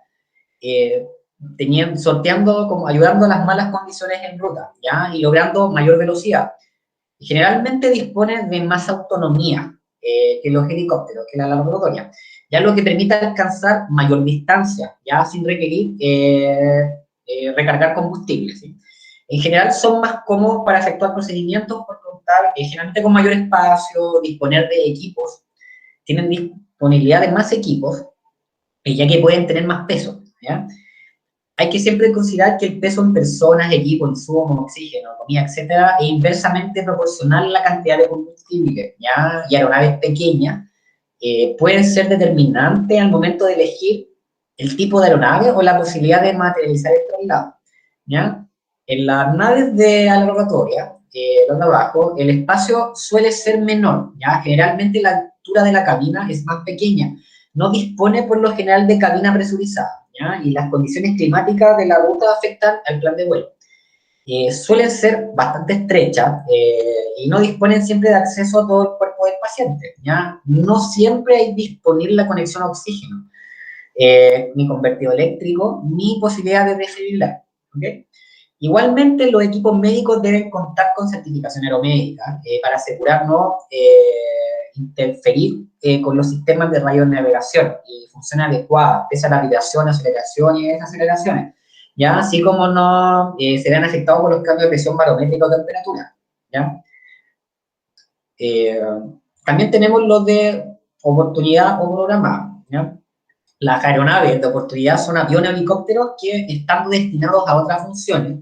sorteando, como ayudando a las malas condiciones en ruta, ¿ya? Y logrando mayor velocidad. Generalmente dispone de más autonomía que los helicópteros, que la ala rotatoria, ya lo que permite alcanzar mayor distancia, ya sin requerir recargar combustible, ¿sí? En general son más cómodos para efectuar procedimientos por contar, generalmente con mayor espacio, disponer de equipos, tienen disponibilidad de más equipos, ya que pueden tener más peso, ¿ya? Hay que siempre considerar que el peso en personas, equipos, insumos, oxígeno, comida, etcétera, es inversamente proporcional a la cantidad de combustible, ¿ya? Y aeronaves pequeñas pueden ser determinantes al momento de elegir el tipo de aeronave o la posibilidad de materializar el traslado, ¿ya? En las naves de ala rotatoria, donde abajo, el espacio suele ser menor, ¿ya? Generalmente la altura de la cabina es más pequeña, no dispone por lo general de cabina presurizada, ¿ya? Y las condiciones climáticas de la ruta afectan al plan de vuelo. Suelen ser bastante estrechas y no disponen siempre de acceso a todo el cuerpo del paciente, ¿ya? No siempre hay disponible la conexión a oxígeno, ni convertido eléctrico, ni posibilidad de desfibrilar, ¿ok? Igualmente, los equipos médicos deben contar con certificación aeromédica para asegurar no interferir con los sistemas de radionavegación y función adecuada, pese a la vibración, aceleración y desaceleraciones, ¿ya? Así como no se vean afectados por los cambios de presión barométrica o temperatura, ¿ya? También tenemos los de oportunidad o programa, ¿ya? Las aeronaves de oportunidad son aviones o helicópteros que están destinados a otras funciones,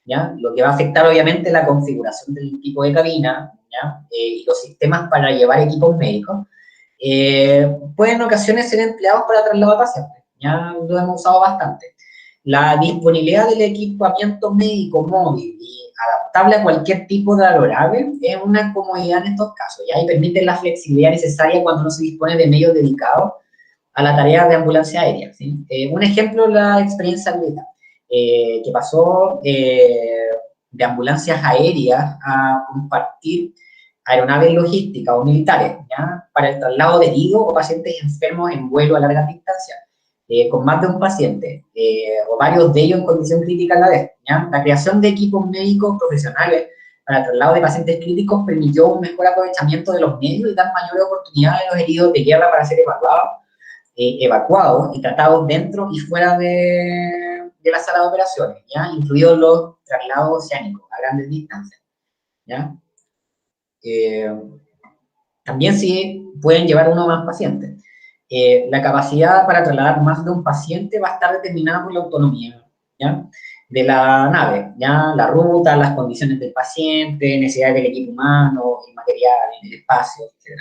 ¿ya? Lo que va a afectar obviamente la configuración del equipo de cabina, ¿ya? Y los sistemas para llevar equipos médicos, pueden en ocasiones ser empleados para traslado de pacientes, ya lo hemos usado bastante. La disponibilidad del equipamiento médico móvil y adaptable a cualquier tipo de aeronave es una comodidad en estos casos, ¿ya? Y permite la flexibilidad necesaria cuando no se dispone de medios dedicados a la tarea de ambulancia aérea, ¿sí? Un ejemplo, la experiencia militar, que pasó de ambulancias aéreas a compartir aeronaves logísticas o militares, ¿ya? Para el traslado de heridos o pacientes enfermos en vuelo a larga distancia, con más de un paciente, o varios de ellos en condición crítica a la vez, ¿ya? La creación de equipos médicos profesionales para el traslado de pacientes críticos permitió un mejor aprovechamiento de los medios y dar mayores oportunidades a los heridos de guerra para ser evacuados y tratados dentro y fuera de la sala de operaciones, ¿ya? Incluidos los traslados oceánicos a grandes distancias, ¿ya? También sí pueden llevar uno o más pacientes. La capacidad para trasladar más de un paciente va a estar determinada por la autonomía, ¿ya? De la nave, ¿ya? La ruta, las condiciones del paciente, necesidades del equipo humano, el material, el espacio, etc.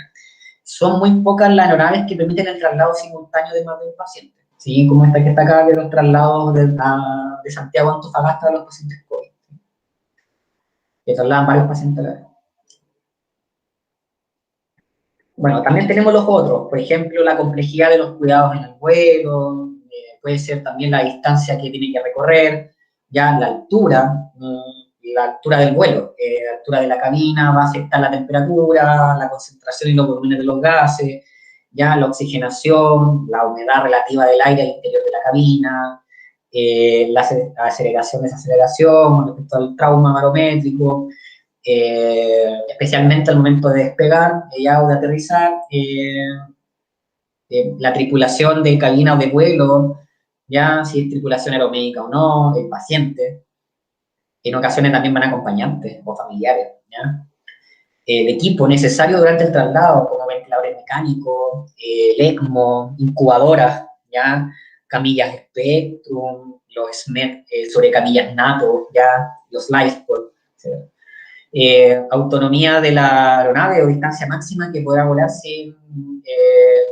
Son muy pocas las aeronaves que permiten el traslado simultáneo de más de un paciente, ¿sí? Como esta que está acá de los traslados de Santiago a Antofagasta a los pacientes COVID, ¿sí? Que trasladan varios pacientes a la vez. Bueno, también tenemos los otros, por ejemplo, la complejidad de los cuidados en el vuelo, puede ser también la distancia que tiene que recorrer, ya la altura del vuelo, la altura de la cabina va a afectar la temperatura, la concentración y los volúmenes de los gases, ya la oxigenación, la humedad relativa del aire al interior de la cabina, la aceleración, desaceleración, con respecto al trauma barométrico, especialmente al momento de despegar o de aterrizar, la tripulación de cabina o de vuelo, ya si es tripulación aeromédica o no, el paciente, en ocasiones también van acompañantes o familiares, ¿ya? El equipo necesario durante el traslado, como ventiladores mecánicos, el ECMO, incubadoras, ¿ya? Camillas Spectrum, los SMED sobre camillas NATO, ¿ya? Los LifePort, etc. Autonomía de la aeronave o distancia máxima que podrá volar sin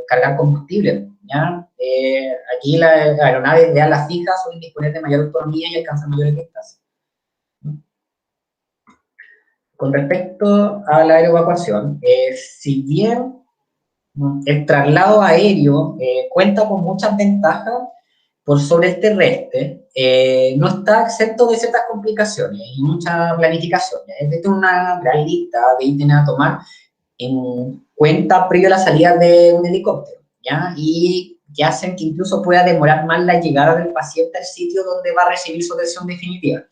cargar combustible, ¿ya? Aquí las aeronaves de alas fijas suelen disponer de mayor autonomía y alcanzan mayores distancias. Con respecto a la aeroevacuación, si bien el traslado aéreo cuenta con muchas ventajas por sobre el terrestre, no está exento de ciertas complicaciones y mucha planificación. Esta es una gran lista de ítems a tomar en cuenta previo a la salida de un helicóptero, ¿ya? Y que hacen que incluso pueda demorar más la llegada del paciente al sitio donde va a recibir su atención definitiva.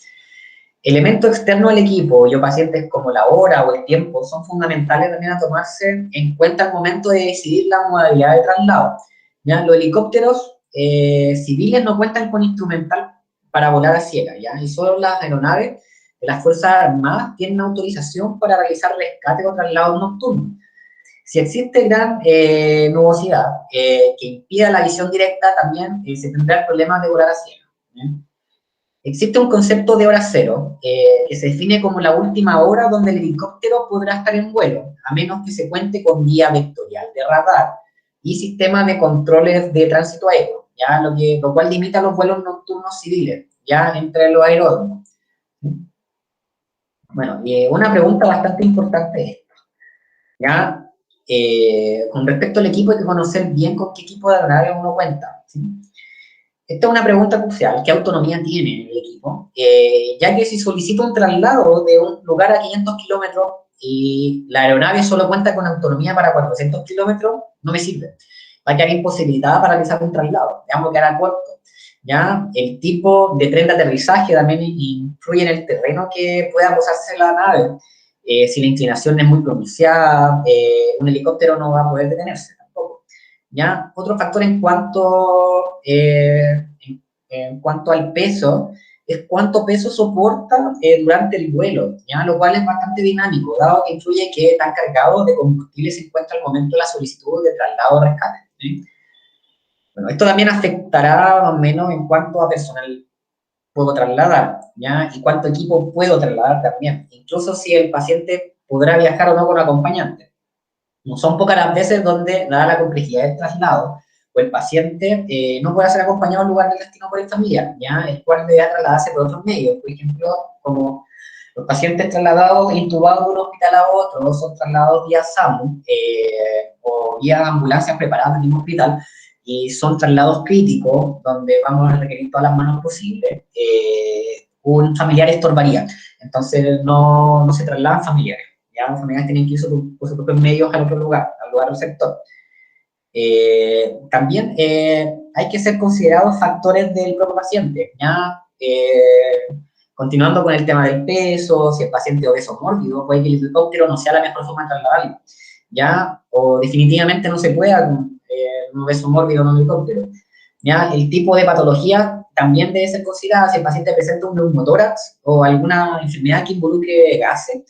Elementos externos al equipo y o pacientes como la hora o el tiempo son fundamentales también a tomarse en cuenta al momento de decidir la modalidad de traslado, ¿ya? Los helicópteros civiles no cuentan con instrumental para volar a ciegas, ¿ya? Y solo las aeronaves de las Fuerzas Armadas tienen autorización para realizar rescate o traslados nocturnos. Si existe gran nubosidad que impida la visión directa, también se tendrá problemas de volar a ciegas, ¿ya? Existe un concepto de hora cero, que se define como la última hora donde el helicóptero podrá estar en vuelo, a menos que se cuente con guía vectorial de radar y sistemas de controles de tránsito aéreo, ¿ya? Lo cual limita los vuelos nocturnos civiles, ya entre los aeródromos. Bueno, una pregunta bastante importante es esta, ¿ya? Con respecto al equipo hay que conocer bien con qué equipo de aeronave uno cuenta, ¿sí? Esta es una pregunta crucial. ¿Qué autonomía tiene el equipo? Ya que si solicito un traslado de un lugar a 500 kilómetros y la aeronave solo cuenta con autonomía para 400 kilómetros, no me sirve. Va a quedar imposibilitada para realizar un traslado. Digamos que quedará corto. ¿Ya? El tipo de tren de aterrizaje también influye en el terreno que pueda posarse la nave. Si la inclinación es muy pronunciada, un helicóptero no va a poder detenerse. ¿Ya? Otro factor en cuanto al peso es cuánto peso soporta durante el vuelo, ¿ya? Lo cual es bastante dinámico, dado que influye que tan cargado de combustible se encuentra al momento de la solicitud de traslado o rescate, ¿sí? Bueno, esto también afectará más o menos en cuanto a personal puedo trasladar, ¿ya? Y cuánto equipo puedo trasladar también, incluso si el paciente podrá viajar o no con acompañante. No son pocas las veces donde, dada la complejidad del traslado, o el paciente no puede ser acompañado al lugar del destino por el familiar, ¿ya? El cual debe trasladarse por otros medios, por ejemplo, como los pacientes trasladados, intubados de un hospital a otro, son trasladados vía SAMU o vía ambulancias preparadas del mismo hospital, y son traslados críticos, donde vamos a requerir todas las manos posibles. Un familiar estorbaría, entonces no se trasladan familiares. Ya los familiares tienen que ir por sus propios medios al otro lugar, al lugar receptor. También hay que ser considerados factores del propio paciente, ¿ya? Continuando con el tema del peso, si el paciente es obeso mórbido, puede que el helicóptero no sea la mejor forma de trasladarlo, ¿ya? O definitivamente no se pueda con un obeso mórbido en un helicóptero, ¿ya? El tipo de patología también debe ser considerada. Si el paciente presenta un neumotórax o alguna enfermedad que involucre gases,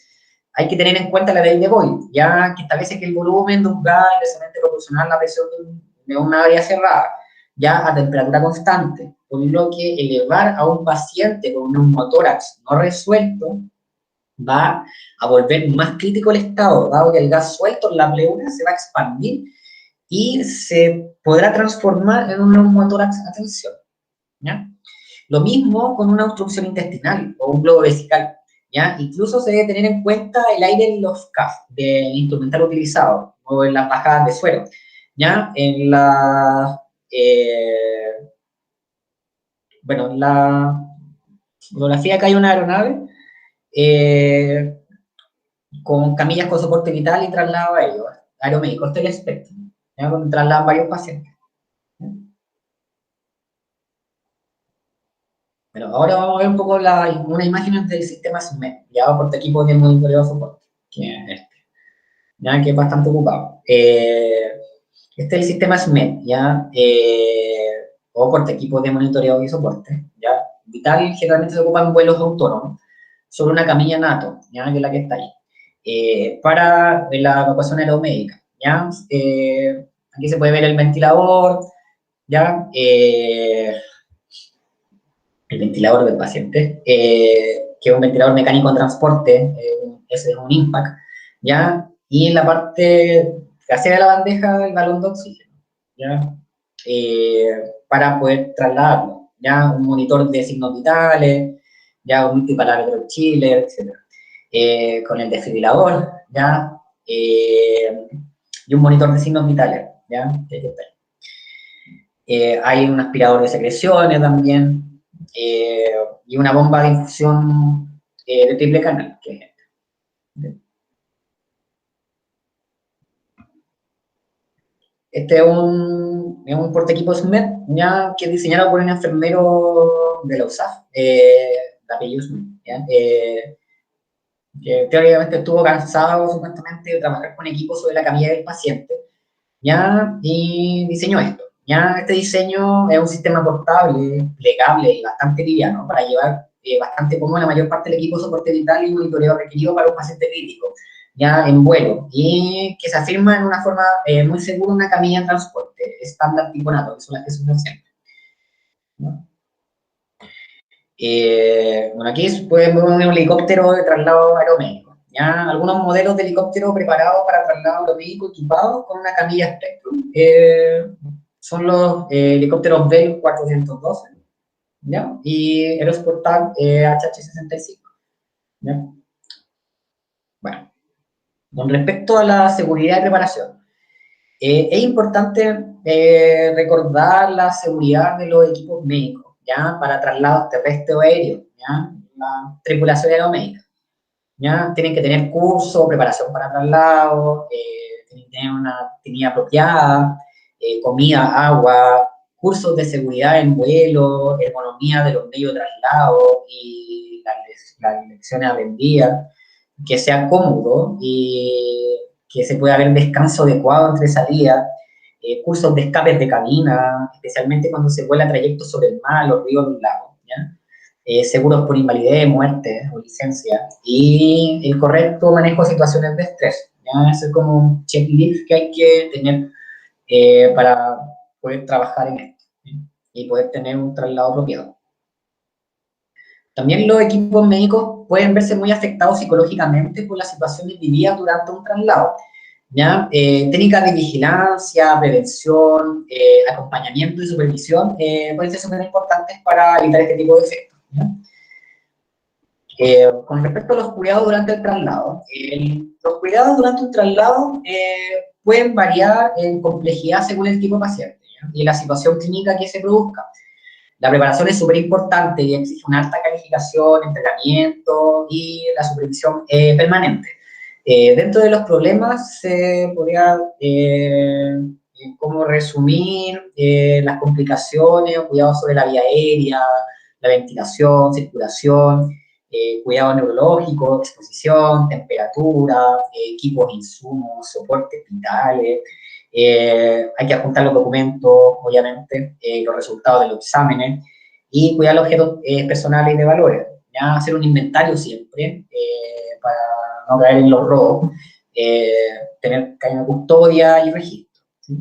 hay que tener en cuenta la ley de Boyle, ya que establece que el volumen de un gas es inversamente proporcional a la presión de una área cerrada, ya a temperatura constante, por lo que elevar a un paciente con un neumotórax no resuelto va a volver más crítico el estado, dado que el gas suelto en la pleura se va a expandir y se podrá transformar en un neumotórax a tensión, ¿ya? Lo mismo con una obstrucción intestinal o un globo vesical, ¿ya? Incluso se debe tener en cuenta el aire en los CAF del instrumental utilizado o en las bajadas de suero, ¿ya? En la, bueno, en la fotografía que hay una aeronave con camillas con soporte vital y traslado a ellos, aeromédico, este es el espectro, ¿ya? Donde trasladan varios pacientes. Bueno, ahora vamos a ver un poco unas imágenes del sistema SMED, ya por equipo de monitoreo de soporte, que es este, ya que es bastante ocupado. Este es el sistema SMED, ya, o por equipo de monitoreo y soporte, ya. Vital generalmente se ocupa en vuelos autónomos, sobre una camilla NATO, ya, que es la que está ahí, para la evacuación aeromédica, ya. Aquí se puede ver el ventilador, ya, el ventilador del paciente, que es un ventilador mecánico en transporte, ese es un IMPAC, ¿ya? Y en la parte trasera de la bandeja, el balón de oxígeno, ¿ya? Para poder trasladarlo, ¿ya? Un monitor de signos vitales, ya un multiparámetro chiller, etc. Con el desfibrilador, ¿ya? Y un monitor de signos vitales, ¿ya? Hay un aspirador de secreciones también, y una bomba de infusión de triple canal. Este es un portaequipos SMED, ya, que es diseñado por un enfermero de la USAF, de apellido Smith, ¿ya? Que teóricamente estuvo cansado supuestamente de trabajar con equipos sobre la camilla del paciente, ¿ya? Y diseñó esto. Ya este diseño es un sistema portable, plegable y bastante liviano para llevar bastante cómodo la mayor parte del equipo de soporte vital y monitoreo requerido para un paciente crítico, ya en vuelo, y que se afirma en una forma muy segura una camilla de transporte estándar tipo NATO, que son las que se usan siempre, ¿no? Bueno, aquí podemos ver un helicóptero de traslado aeromédico. ¿Ya? Algunos modelos de helicóptero preparados para traslado aeromédico equipados con una camilla Spectrum son los helicópteros Bell 412, ¿ya? Y Aerosportal HH65. ¿Ya? Bueno, con respecto a la seguridad y preparación, es importante recordar la seguridad de los equipos médicos, ¿ya? Para traslados terrestres o aéreos, ¿ya? La tripulación aeromédica, ¿ya? Tienen que tener curso, preparación para traslados, tienen que tener una tenida apropiada, comida, agua, cursos de seguridad en vuelo, ergonomía de los medios de traslado y las lecciones aprendidas, que sea cómodo y que se pueda haber descanso adecuado entre salidas, cursos de escapes de cabina, especialmente cuando se vuela trayectos sobre el mar, los ríos, los lagos, ¿ya? Seguros por invalidez, muerte o licencia, y el correcto manejo de situaciones de estrés, ¿ya? Eso es como un checklist que hay que tener para poder trabajar en esto, ¿sí? Y poder tener un traslado apropiado. También los equipos médicos pueden verse muy afectados psicológicamente por las situaciones vividas durante un traslado. ¿Ya? Técnicas de vigilancia, prevención, acompañamiento y supervisión pueden ser súper importantes para evitar este tipo de efectos. ¿Ya? Con respecto a los cuidados durante el traslado, los cuidados durante un traslado pueden variar en complejidad según el tipo de paciente, ¿ya? Y la situación clínica que se produzca. La preparación es súper importante y exige una alta calificación, entrenamiento y la supervisión permanente. Dentro de los problemas se podría como resumir las complicaciones o cuidados sobre la vía aérea, la ventilación, circulación, cuidado neurológico, exposición, temperatura, equipos, insumos, soportes vitales. Hay que adjuntar los documentos, obviamente, los resultados de los exámenes y cuidar los objetos personales y de valores. ¿Ya? Hacer un inventario siempre para no caer en los robos, tener cadena de custodia y registro. ¿Sí?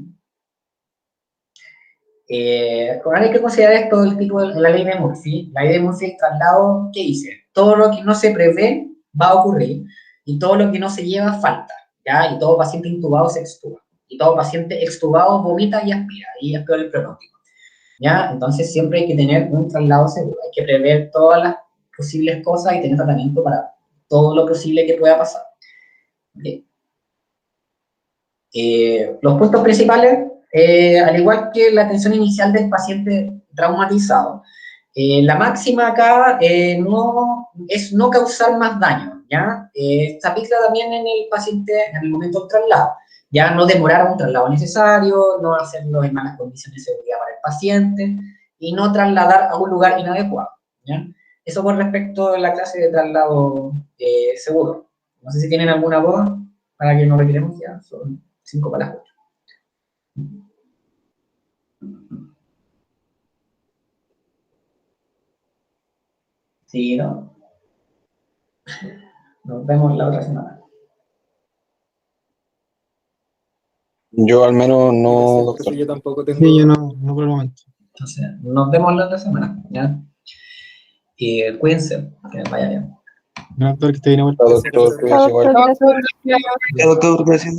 Ahora hay que considerar esto del tipo de la ley de Murphy. La ley de Murphy, traslado, ¿qué dice? Todo lo que no se prevé va a ocurrir y todo lo que no se lleva falta, ¿ya? Y todo paciente intubado se extuba. Y todo paciente extubado vomita y aspira, y es peor el pronóstico, ¿ya? Entonces siempre hay que tener un traslado seguro, hay que prever todas las posibles cosas y tener tratamiento para todo lo posible que pueda pasar. ¿Okay? Los puntos principales, al igual que la atención inicial del paciente traumatizado, la máxima acá es no causar más daño, ¿ya? Se aplica también en el paciente en el momento del traslado, ya no demorar un traslado necesario, no hacerlo en malas condiciones de seguridad para el paciente y no trasladar a un lugar inadecuado, ¿ya? Eso con respecto a la clase de traslado seguro. No sé si tienen alguna duda para que nos retiremos ya, son 5 para las 8. Sí, ¿no? Nos vemos la otra semana.
Yo al menos no, doctor.
Yo tampoco tengo...
Sí, yo no por el momento.
Entonces, nos vemos la otra semana, ¿ya? Y cuídense, que les vaya bien.
No, doctor, que esté bien igual.
Doctor, cuídese igual.
Doctor, gracias.